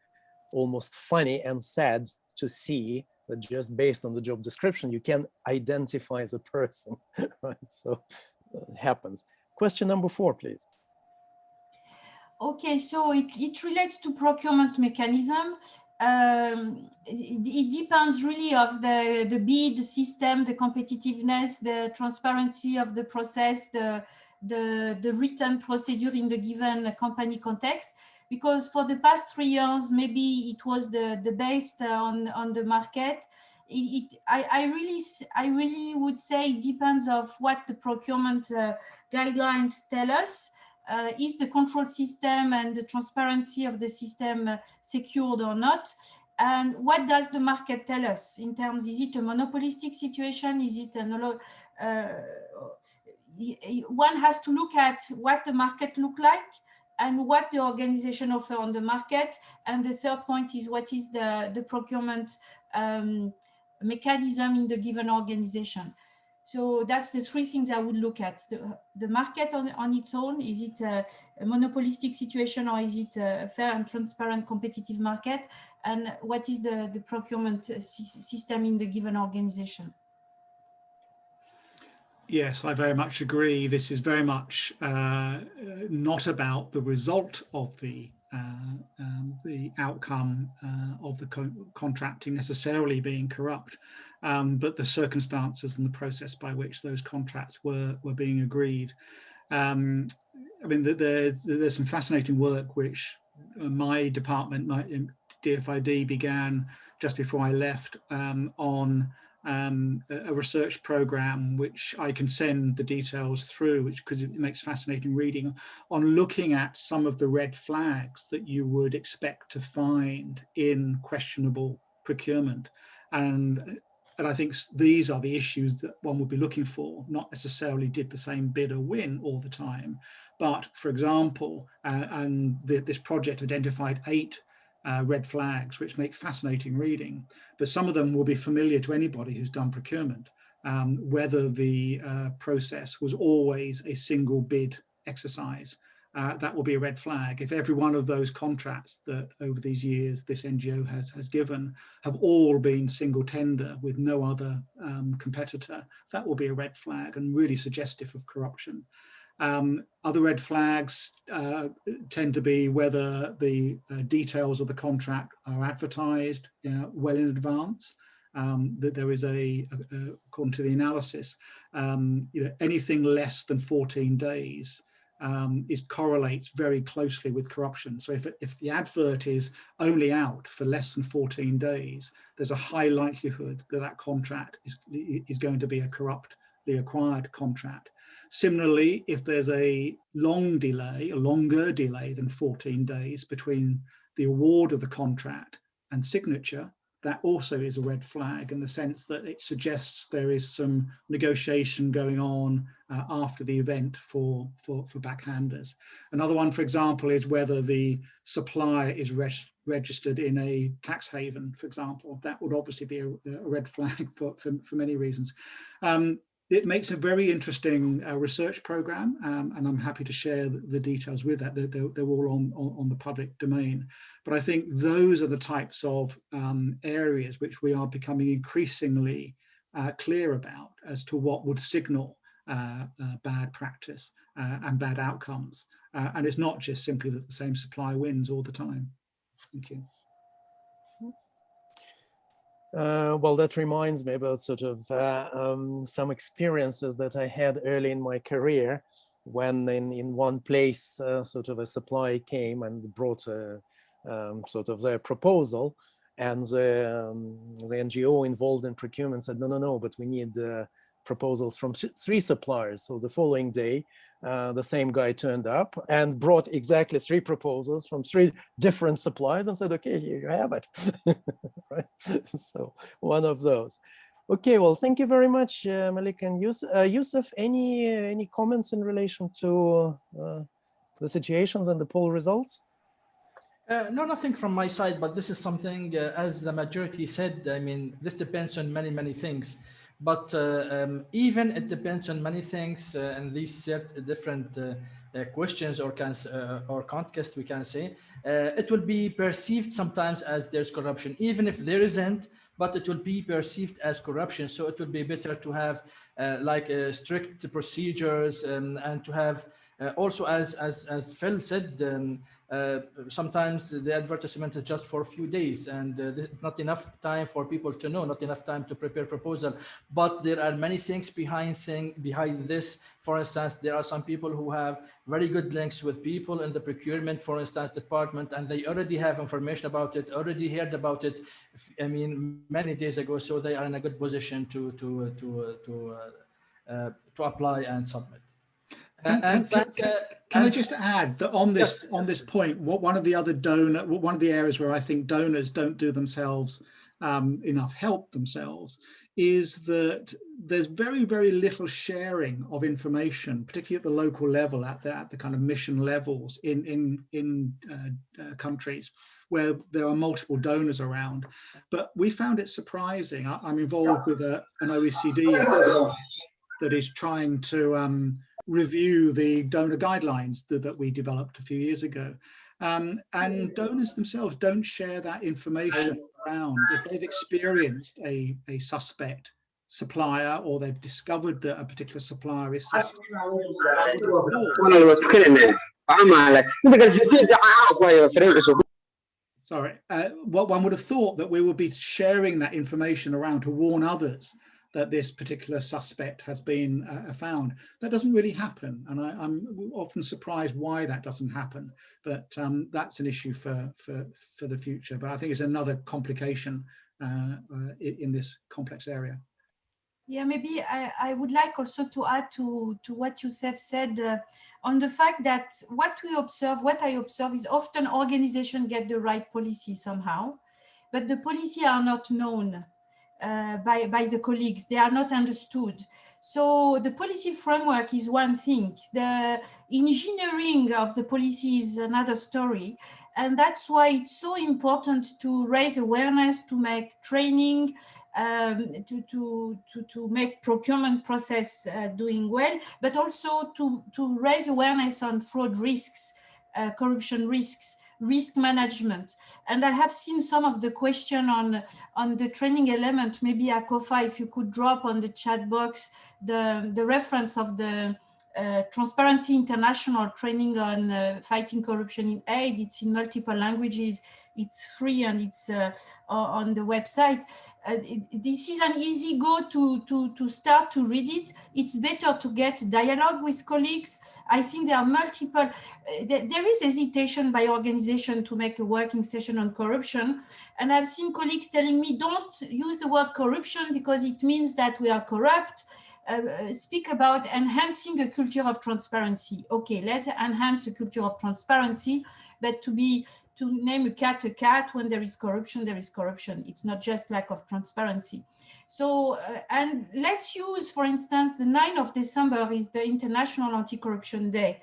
almost funny and sad to see that just based on the job description, you can identify the person, right? So it happens. Question number 4, please. Okay, so it relates to procurement mechanism. It depends really of the bid system, the competitiveness, the transparency of the process, the written procedure in the given company context. Because for the past 3 years, maybe it was the best on the market. I really would say it depends of what the procurement guidelines tell us. Is the control system and the transparency of the system secured or not? And what does the market tell us in terms, is it a monopolistic situation? Is it one has to look at what the market look like and what the organization offer on the market. And the third point is what is the procurement mechanism in the given organization. So that's the 3 things I would look at. The market on its own, is it a monopolistic situation or is it a fair and transparent competitive market? And what is the procurement system in the given organization? Yes, I very much agree. This is very much not about the result of the outcome of the contracting necessarily being corrupt, but the circumstances and the process by which those contracts were being agreed. I mean, there's some fascinating work which my department, my DFID, began just before I left on a research program, which I can send the details through, because it makes fascinating reading, on looking at some of the red flags that you would expect to find in questionable procurement. And I think these are the issues that one would be looking for, not necessarily did the same bidder win all the time, but for example, this project identified 8 red flags, which make fascinating reading. But some of them will be familiar to anybody who's done procurement, whether the process was always a single bid exercise. That will be a red flag. If every one of those contracts that over these years this NGO has given have all been single tender with no other competitor, that will be a red flag and really suggestive of corruption. Other red flags tend to be whether the details of the contract are advertised well in advance. That there is according to the analysis, anything less than 14 days correlates very closely with corruption. So if the advert is only out for less than 14 days, there's a high likelihood that that contract is going to be a corruptly acquired contract. Similarly, if there's a longer delay than 14 days between the award of the contract and signature, that also is a red flag in the sense that it suggests there is some negotiation going on after the event for backhanders. Another one, for example, is whether the supplier is registered in a tax haven, for example. That would obviously be a red flag for many reasons. It makes a very interesting research program, and I'm happy to share the details with that. They're all on the public domain. But I think those are the types of areas which we are becoming increasingly clear about as to what would signal bad practice and bad outcomes. And it's not just simply that the same supplier wins all the time. Thank you. Well, that reminds me about sort of some experiences that I had early in my career when in one place sort of a supplier came and brought sort of their proposal, and the NGO involved in procurement said, no, but we need proposals from 3 suppliers. So the following day, the same guy turned up and brought exactly 3 proposals from 3 different suppliers and said, okay, here you have it. Right? So one of those. Okay, well, thank you very much, Malika and Yusuf. Any comments in relation to the situations and the poll results? No, nothing from my side, but this is something, as the majority said, I mean, this depends on many things. But even it depends on many things, and these different questions or context, we can say, it will be perceived sometimes as there's corruption, even if there isn't, but it will be perceived as corruption. So it would be better to have strict procedures and to have also, as Phil said, sometimes the advertisement is just for a few days, and not enough time for people to know, not enough time to prepare proposal. But there are many things behind this. For instance, there are some people who have very good links with people in the procurement, for instance, department, and they already have information about it, already heard about it. I mean, many days ago, so they are in a good position to apply and submit. Can I just add that on this point, one of the areas where I think donors don't do themselves enough help themselves is that there's very little sharing of information, particularly at the local level, at the kind of mission levels in countries where there are multiple donors around. But we found it surprising. I'm involved with an OECD that is trying to review the donor guidelines that we developed a few years ago. And donors themselves don't share that information around. If they've experienced a suspect supplier, or they've discovered that a particular supplier is suspect, what one would have thought that we would be sharing that information around to warn others that this particular suspect has been found. That doesn't really happen, and I'm often surprised why that doesn't happen. But that's an issue for the future. But I think it's another complication in this complex area. Yeah, maybe I would like also to add to what Yusuf said on the fact that what I observe is often organizations get the right policy somehow, but the policy are not known. by the colleagues. They are not understood. So the policy framework is one thing. The engineering of the policy is another story. And that's why it's so important to raise awareness, to make training, to make procurement process doing well, but also to raise awareness on fraud risks, corruption risks, risk management. And I have seen some of the question on the training element. Maybe Akofa, if you could drop on the chat box the reference of the Transparency International training on fighting corruption in aid. It's in multiple languages. It's free and it's on the website. This is an easy go to start to read it. It's better to get dialogue with colleagues. I think there are multiple, there is hesitation by organization to make a working session on corruption. And I've seen colleagues telling me, don't use the word corruption because it means that we are corrupt. Speak about enhancing a culture of transparency. Okay, let's enhance a culture of transparency, but to name a cat when there is corruption, there is corruption. It's not just lack of transparency. So, and let's use, for instance, the 9th of December is the International Anti-Corruption Day.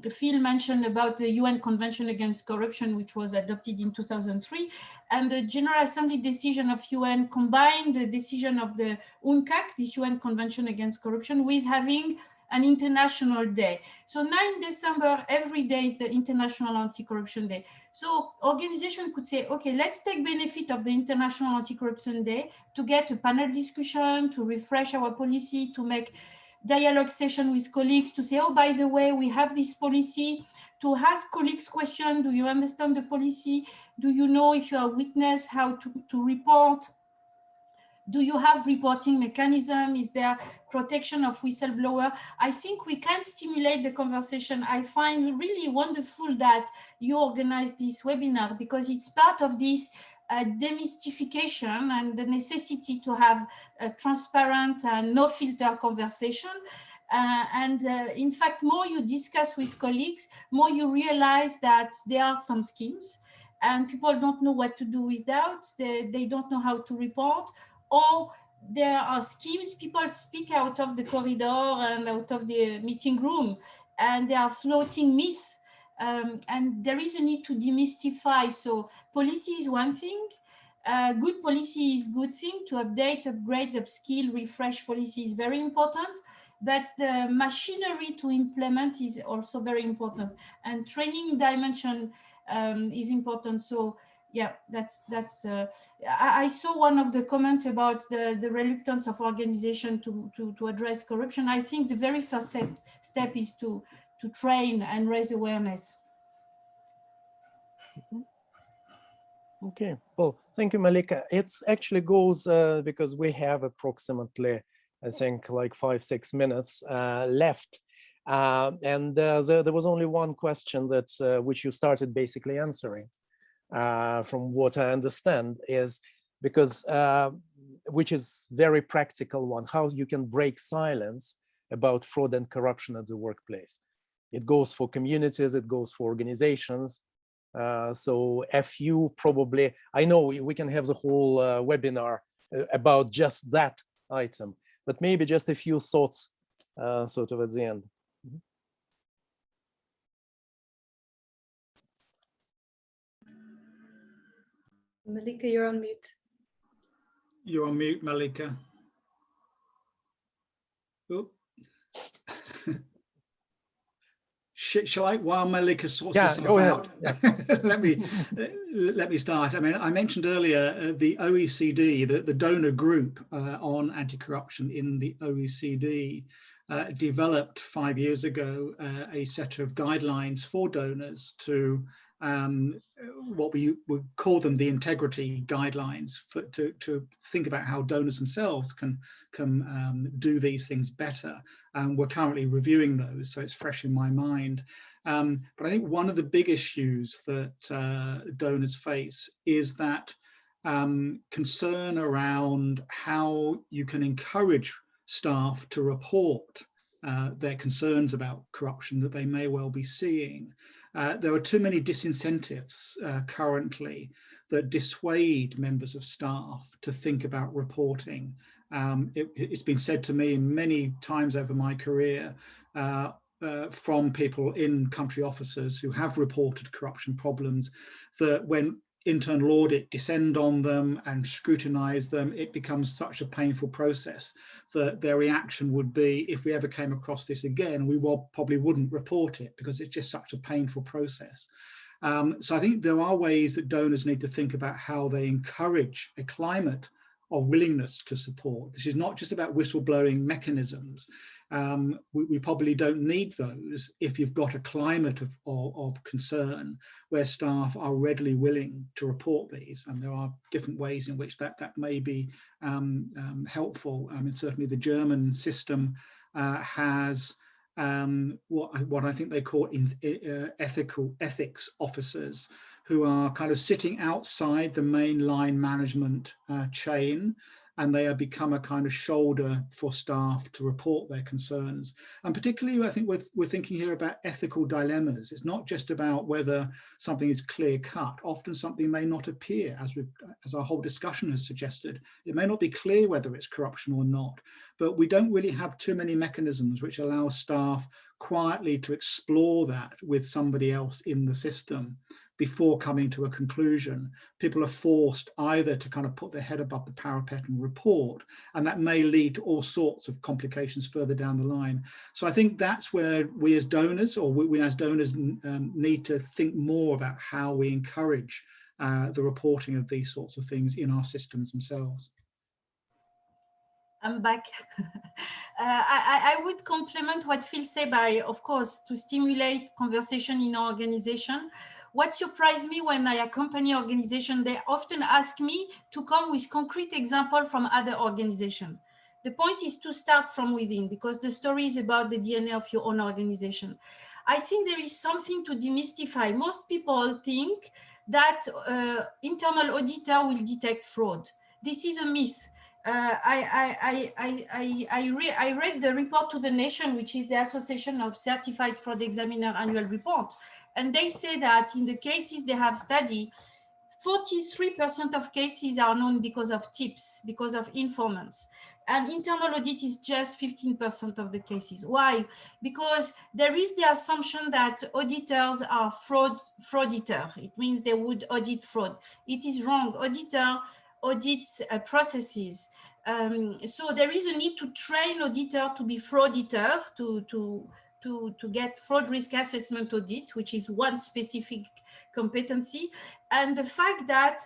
Phil mentioned about the UN Convention Against Corruption, which was adopted in 2003, and the General Assembly decision of UN combined the decision of the UNCAC, this UN Convention Against Corruption, with having an international day. So 9 December, every day is the International Anti-Corruption Day. So organization could say, okay, let's take benefit of the International Anti-Corruption Day to get a panel discussion, to refresh our policy, to make dialogue session with colleagues, to say, oh, by the way, we have this policy, to ask colleagues question, do you understand the policy? Do you know if you are a witness, how to report? Do you have reporting mechanism? Is there protection of whistleblower? I think we can stimulate the conversation. I find really wonderful that you organize this webinar because it's part of this demystification and the necessity to have a transparent and no filter conversation. In fact, more you discuss with colleagues, more you realize that there are some schemes and people don't know what to do without, they don't know how to report, or there are schemes, people speak out of the corridor and out of the meeting room and they are floating myths. And there is a need to demystify. So policy is one thing. Good policy is good thing. To update, upgrade, upskill, refresh policy is very important. But the machinery to implement is also very important. And training dimension is important. So yeah, I saw one of the comments about the reluctance of organization to address corruption. I think the very first step is to train and raise awareness. Okay, well, thank you, Malika. It actually goes because we have approximately, I think, like 5-6 minutes left. And there was only one question that which you started basically answering. From what I understand is because, which is very practical one, how you can break silence about fraud and corruption at the workplace. It goes for communities, it goes for organizations. So FU probably, I know we can have the whole webinar about just that item, but maybe just a few thoughts sort of at the end. Malika, you're on mute. You're on mute, Malika. Oh. Shall I, while Malika sorts this out, let me start. I mean, I mentioned earlier the OECD, the donor group on anti-corruption in the OECD developed 5 years ago a set of guidelines for donors to what we would call them the integrity guidelines to think about how donors themselves can do these things better. We're currently reviewing those, so it's fresh in my mind. But I think one of the big issues that donors face is that concern around how you can encourage staff to report their concerns about corruption that they may well be seeing. There are too many disincentives currently that dissuade members of staff to think about reporting. It's been said to me many times over my career from people in country officers who have reported corruption problems, that when internal audit descend on them and scrutinize them, it becomes such a painful process that their reaction would be, if we ever came across this again, we probably wouldn't report it because it's just such a painful process. So I think there are ways that donors need to think about how they encourage a climate of willingness to support. This is not just about whistleblowing mechanisms. We probably don't need those if you've got a climate of concern where staff are readily willing to report these. And there are different ways in which that may be helpful. I mean, certainly the German system has what I think they call ethics officers, who are kind of sitting outside the main line management chain, and they have become a kind of shoulder for staff to report their concerns. And particularly, I think we're thinking here about ethical dilemmas. It's not just about whether something is clear cut. Often something may not appear, as our whole discussion has suggested. It may not be clear whether it's corruption or not, but we don't really have too many mechanisms which allow staff quietly to explore that with somebody else in the system before coming to a conclusion. People are forced either to kind of put their head above the parapet and report, and that may lead to all sorts of complications further down the line. So I think that's where we as donors, need to think more about how we encourage the reporting of these sorts of things in our systems themselves. I'm back. I would complement what Phil said by, of course, to stimulate conversation in our organization. What surprised me when I accompany organizations, they often ask me to come with concrete examples from other organizations. The point is to start from within, because the story is about the DNA of your own organization. I think there is something to demystify. Most people think that internal auditor will detect fraud. This is a myth. I read the report to the nation, which is the Association of Certified Fraud Examiner annual report. And they say that in the cases they have studied, 43% of cases are known because of tips, because of informants. And internal audit is just 15% of the cases. Why? Because there is the assumption that auditors are frauditor. It means they would audit fraud. It is wrong. Auditor audits processes. So there is a need to train auditor to be frauditor, to get fraud risk assessment audit, which is one specific competency. And the fact that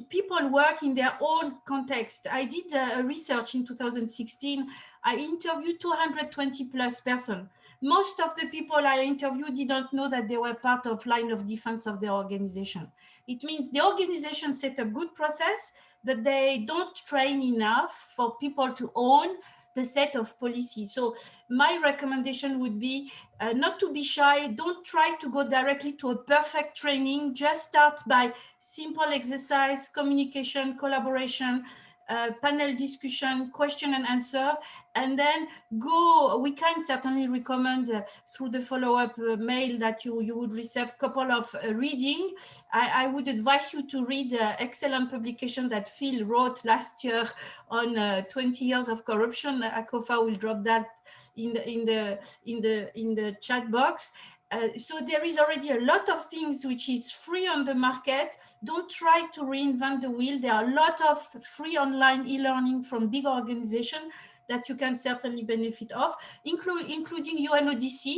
people work in their own context. I did a research in 2016. I interviewed 220 plus persons. Most of the people I interviewed didn't know that they were part of line of defense of their organization. It means the organization set a good process, but they don't train enough for people to own the set of policies. So my recommendation would be not to be shy. Don't try to go directly to a perfect training. Just start by simple exercise, communication, collaboration, panel discussion, question and answer, and then go. We can certainly recommend through the follow-up mail that you would receive a couple of reading. I would advise you to read excellent publication that Phil wrote last year on 20 years of corruption. Akofa will drop that in the chat box. So there is already a lot of things which is free on the market. Don't try to reinvent the wheel. There are a lot of free online e-learning from big organizations that you can certainly benefit of, including UNODC.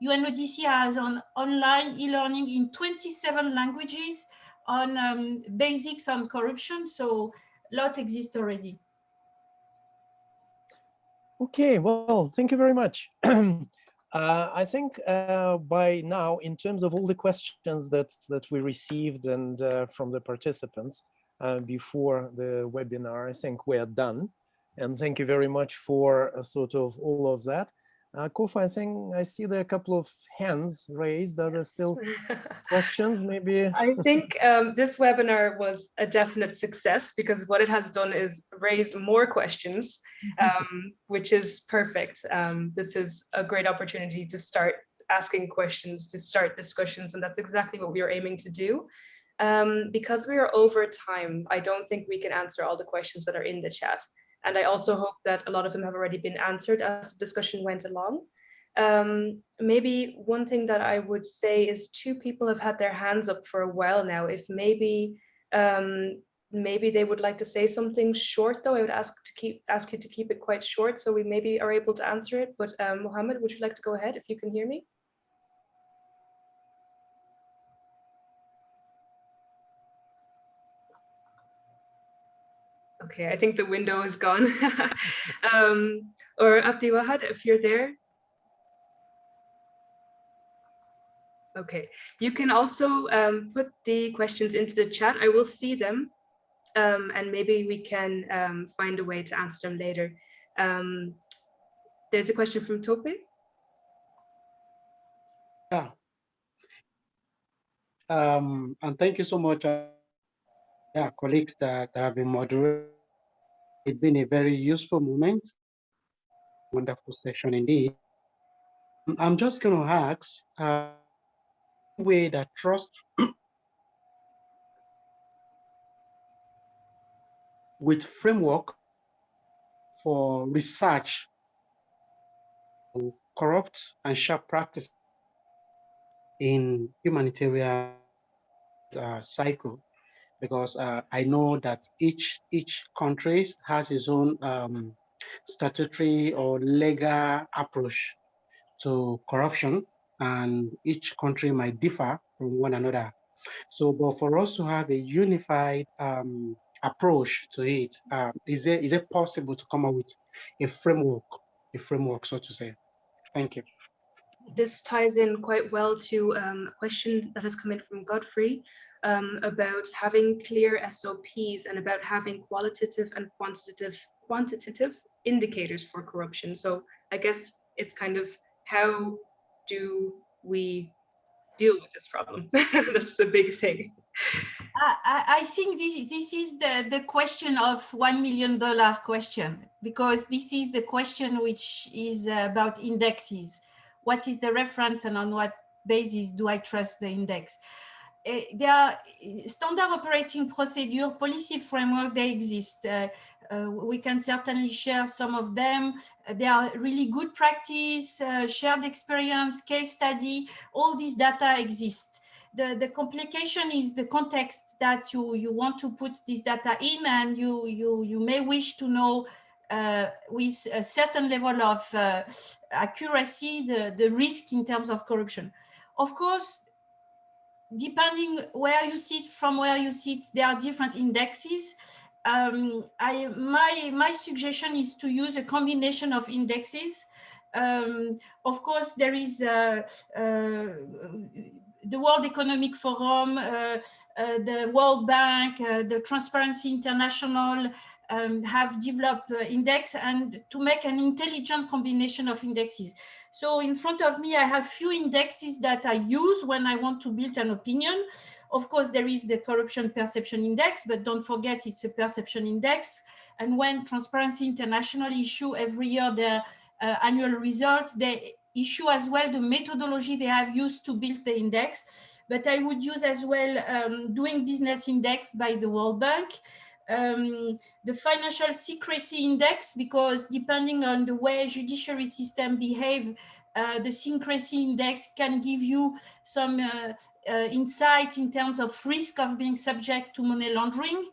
UNODC has an online e-learning in 27 languages on basics on corruption. So a lot exists already. Okay, well, thank you very much. I think by now, in terms of all the questions that we received and from the participants before the webinar, I think we are done. And thank you very much for sort of all of that. Kofa, I think I see there are a couple of hands raised. Are there still questions, maybe? I think this webinar was a definite success because what it has done is raise more questions, which is perfect. This is a great opportunity to start asking questions, to start discussions, and that's exactly what we are aiming to do. Because we are over time, I don't think we can answer all the questions that are in the chat. And I also hope that a lot of them have already been answered as the discussion went along. Maybe one thing that I would say is 2 people have had their hands up for a while now. If maybe maybe they would like to say something short, though, I would ask you to keep it quite short, so we maybe are able to answer it. But Mohammed, would you like to go ahead if you can hear me? Okay, I think the window is gone. Or Abdi Wahad, if you're there. Okay, you can also put the questions into the chat. I will see them, and maybe we can find a way to answer them later. There's a question from Tope. Yeah. And thank you so much, colleagues that have been moderating. It's been a very useful moment. Wonderful session indeed. I'm just going to ask way that trust with framework for research on corrupt and sharp practice in humanitarian cycle, because I know that each country has its own statutory or legal approach to corruption, and each country might differ from one another. So, but for us to have a unified approach to it, is it possible to come up with a framework, so to say? Thank you. This ties in quite well to a question that has come in from Godfrey about having clear SOPs and about having qualitative and quantitative indicators for corruption. So I guess it's kind of, how do we deal with this problem? That's the big thing. I think this is the question of $1 million question, because this is the question which is about indexes. What is the reference and on what basis do I trust the index? There are standard operating procedure, policy framework, they exist. We can certainly share some of them. They are really good practice, shared experience, case study, all this data exists. The complication is the context that you want to put this data in, and you may wish to know with a certain level of accuracy the risk in terms of corruption. Of course, depending where you sit, from where you sit, there are different indexes. My suggestion is to use a combination of indexes. Of course, there is the World Economic Forum, the World Bank, the Transparency International have developed index, and to make an intelligent combination of indexes. So in front of me, I have few indexes that I use when I want to build an opinion. Of course, there is the Corruption Perception Index, but don't forget it's a perception index. And when Transparency International issue every year their annual result, they issue as well the methodology they have used to build the index. But I would use as well Doing Business Index by the World Bank, the Financial Secrecy Index, because depending on the way judiciary system behave, the secrecy index can give you some insight in terms of risk of being subject to money laundering.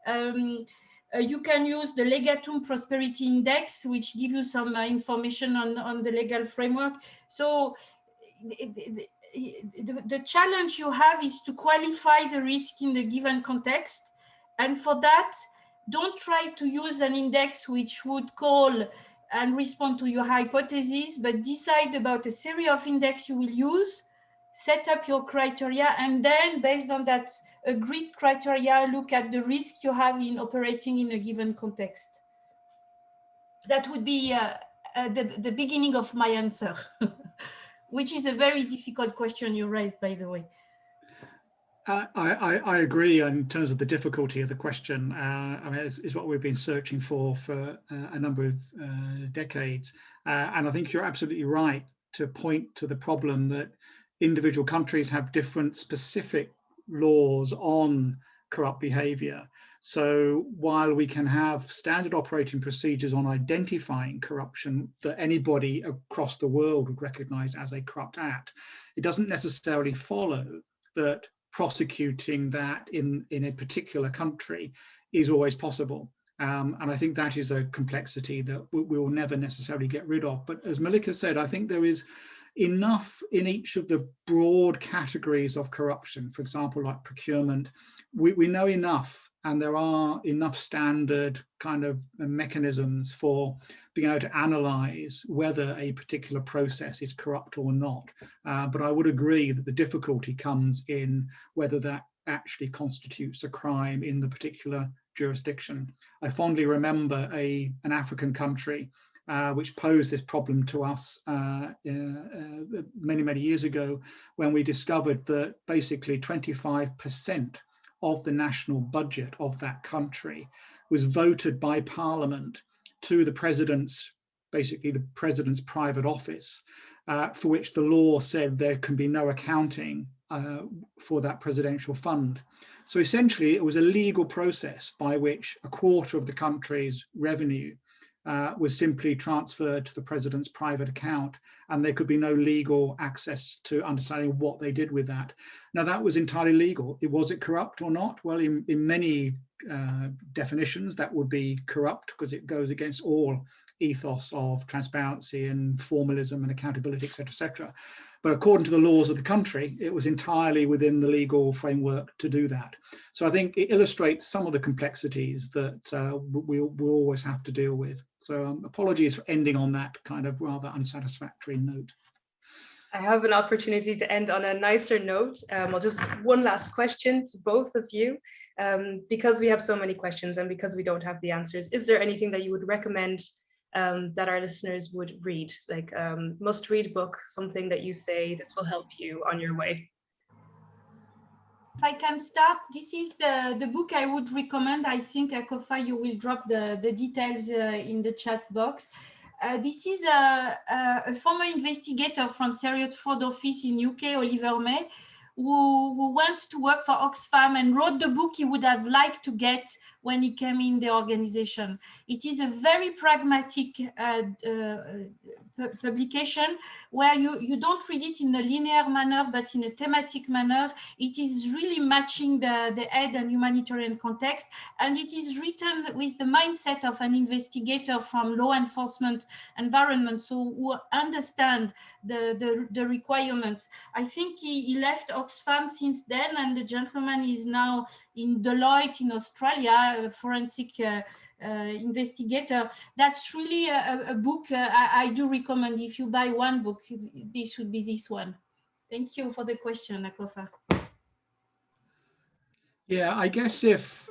You can use the Legatum Prosperity Index, which gives you some information on the legal framework. So the challenge you have is to qualify the risk in the given context. And for that, don't try to use an index which would call and respond to your hypothesis, but decide about a series of index you will use, set up your criteria, and then based on that agreed criteria, look at the risk you have in operating in a given context. That would be the beginning of my answer, which is a very difficult question you raised, by the way. I agree in terms of the difficulty of the question. I mean, it's what we've been searching for a number of decades. And I think you're absolutely right to point to the problem that individual countries have different specific laws on corrupt behavior. So while we can have standard operating procedures on identifying corruption that anybody across the world would recognize as a corrupt act, it doesn't necessarily follow that prosecuting that in a particular country is always possible. And I think that is a complexity that we will never necessarily get rid of. But as Malika said, I think there is enough in each of the broad categories of corruption, for example, like procurement, we know enough, and there are enough standard kind of mechanisms for being able to analyze whether a particular process is corrupt or not. But I would agree that the difficulty comes in whether that actually constitutes a crime in the particular jurisdiction. I fondly remember an African country which posed this problem to us many, many years ago, when we discovered that basically 25% of the national budget of that country was voted by Parliament to the president's, basically the president's private office, for which the law said there can be no accounting for that presidential fund. So essentially it was a legal process by which a quarter of the country's revenue was simply transferred to the president's private account, and there could be no legal access to understanding what they did with that. Now, that was entirely legal. Was it corrupt or not? Well, in many definitions, that would be corrupt because it goes against all ethos of transparency and formalism and accountability, et cetera, But according to the laws of the country, it was entirely within the legal framework to do that. So I think it illustrates some of the complexities that we'll always have to deal with. So apologies for ending on that kind of rather unsatisfactory note. I have an opportunity to end on a nicer note. I'll just one last question to both of you. Because we have so many questions and because we don't have the answers, is there anything that you would recommend that our listeners would read, like must read book, something that you say this will help you on your way? If I can start, this is the book I would recommend. I think, Akofa, you will drop the details in the chat box. This is a former investigator from Serious Fraud Office in UK, Oliver May, who went to work for Oxfam and wrote the book he would have liked to get when he came in the organization. It is a very pragmatic publication where you don't read it in a linear manner, but in a thematic manner. It is really matching the aid and humanitarian context, and it is written with the mindset of an investigator from law enforcement environment, so who understand the requirements. I think he left Oxfam since then, and the gentleman is now in Deloitte in Australia, a forensic investigator. That's really a book I do recommend. If you buy one book, this would be this one. Thank you for the question, Akofa. Yeah, I guess if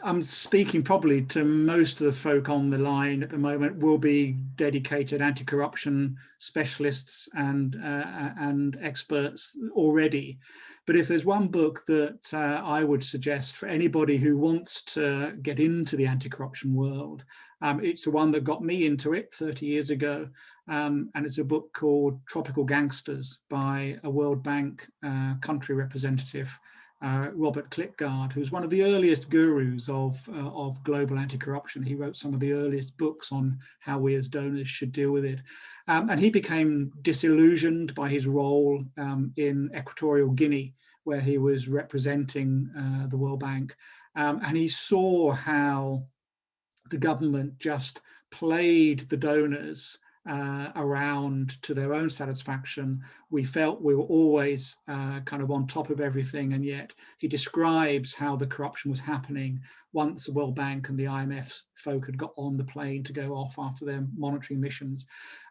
I'm speaking probably to most of the folk on the line at the moment will be dedicated anti-corruption specialists and experts already. But if there's one book that I would suggest for anybody who wants to get into the anti-corruption world, it's the one that got me into it 30 years ago. And it's a book called Tropical Gangsters by a World Bank country representative, Robert Klitgaard, who's one of the earliest gurus of global anti-corruption. He wrote some of the earliest books on how we as donors should deal with it. And he became disillusioned by his role in Equatorial Guinea, where he was representing the World Bank. And he saw how the government just played the donors around to their own satisfaction. We felt we were always kind of on top of everything, and yet he describes how the corruption was happening once the World Bank and the IMF folk had got on the plane to go off after their monitoring missions.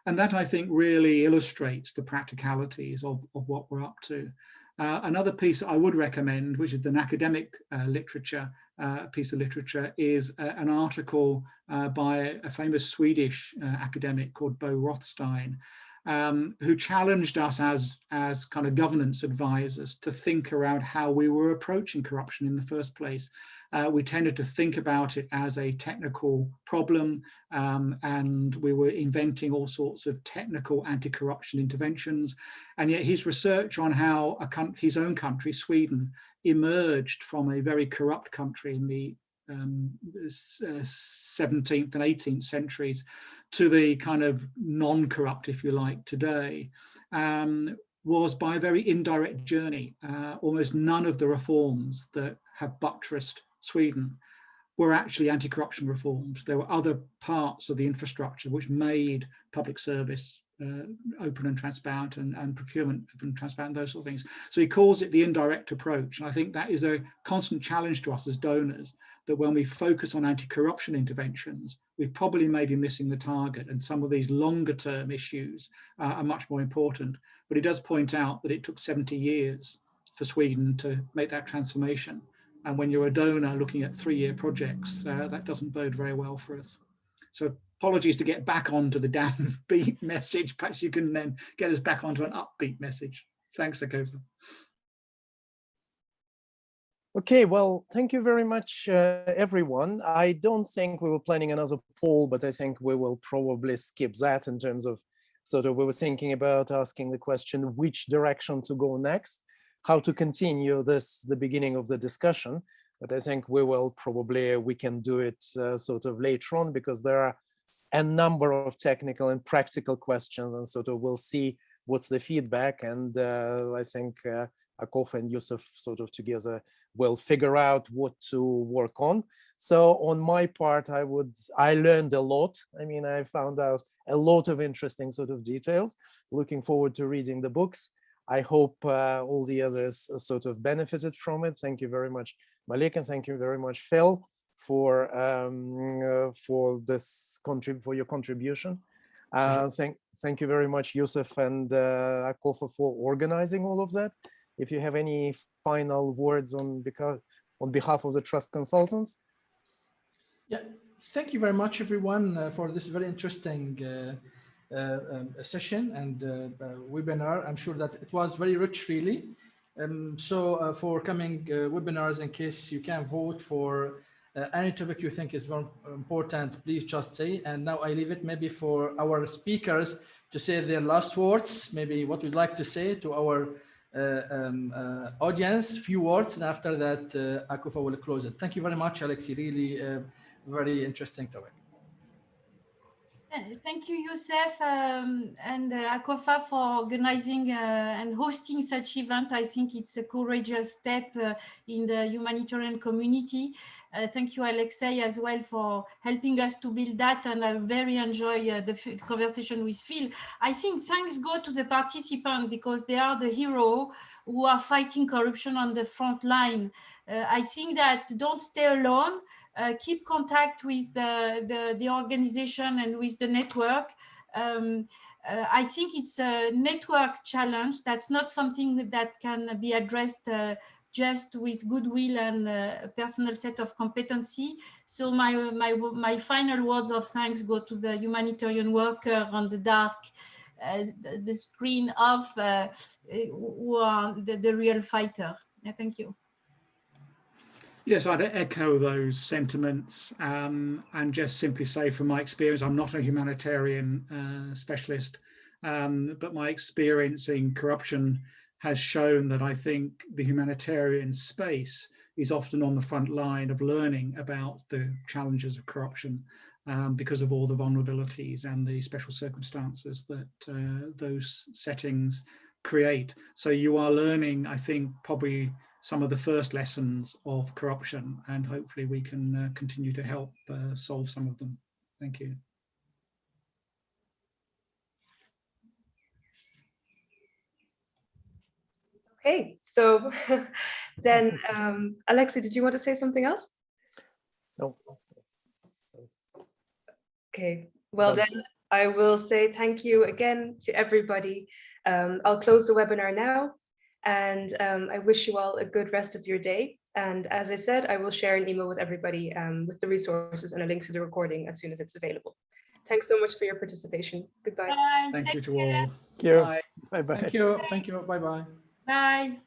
And that, I think, really illustrates the practicalities of what we're up to. Another piece I would recommend, which is an academic literature, piece of literature, is an article by a famous Swedish academic called Bo Rothstein, who challenged us as kind of governance advisors to think around how we were approaching corruption in the first place. we tended to think about it as a technical problem, and we were inventing all sorts of technical anti-corruption interventions. And yet his research on how his own country, Sweden, emerged from a very corrupt country in the 17th and 18th centuries to the kind of non-corrupt, if you like, today, was by a very indirect journey. Almost none of the reforms that have buttressed Sweden were actually anti-corruption reforms. There were other parts of the infrastructure which made public service open and transparent, and procurement open and transparent, those sort of things. So he calls it the indirect approach. And I think that is a constant challenge to us as donors, that when we focus on anti-corruption interventions, we probably may be missing the target, and some of these longer term issues are much more important. But he does point out that it took 70 years for Sweden to make that transformation. And when you're a donor looking at 3-year projects, that doesn't bode very well for us. So apologies to get back onto the downbeat message. Perhaps you can then get us back onto an upbeat message. Thanks, Akofa. Okay, well, thank you very much, everyone. I don't think we were planning another poll, but I think we will probably skip that in terms of sort of, we were thinking about asking the question, which direction to go next, how to continue this, the beginning of the discussion. But I think we will probably, we can do it sort of later on, because there are a number of technical and practical questions, and sort of we'll see what's the feedback. And I think Akofa and Yusuf sort of together will figure out what to work on. So on my part, I learned a lot. I mean, I found out a lot of interesting sort of details. Looking forward to reading the books. I hope all the others sort of benefited from it. Thank you very much, Malika. Thank you very much, Phil, for your contribution. Thank you very much, Yusuf and Akofa, for organizing all of that. If you have any final words on behalf of the Trust Consultants. Yeah, thank you very much, everyone, for this very interesting session and webinar. I'm sure that it was very rich, really. So for coming webinars, in case you can vote for any topic you think is very important, please just say. And now I leave it maybe for our speakers to say their last words, maybe what we'd like to say to our audience, few words, and after that Akofa will close it. Thank you very much, Alexei. Really very interesting topic. Thank you, Youssef and Akofa, for organizing and hosting such event. I think it's a courageous step in the humanitarian community. Thank you, Alexei, as well, for helping us to build that. And I very enjoy the conversation with Phil. I think thanks go to the participants, because they are the hero who are fighting corruption on the front line. I think that don't stay alone. Keep contact with the organization and with the network. I think it's a network challenge. That's not something that can be addressed just with goodwill and a personal set of competency. So my final words of thanks go to the humanitarian worker on the dark, the screen off, who are the real fighter. Yeah, thank you. Yes, I'd echo those sentiments and just simply say, from my experience, I'm not a humanitarian specialist, but my experience in corruption has shown that I think the humanitarian space is often on the front line of learning about the challenges of corruption because of all the vulnerabilities and the special circumstances that those settings create. So you are learning, I think, probably some of the first lessons of corruption, and hopefully we can continue to help solve some of them. Thank you. Okay, so then Alexei, did you want to say something else? No. Okay, well then I will say thank you again to everybody. I'll close the webinar now, and I wish you all a good rest of your day. And as I said, I will share an email with everybody with the resources and a link to the recording as soon as it's available. Thanks so much for your participation. Goodbye. Bye. Thank you to all. Thank you. Bye. Bye-bye. Thank you. Thank you. Bye-bye. Bye.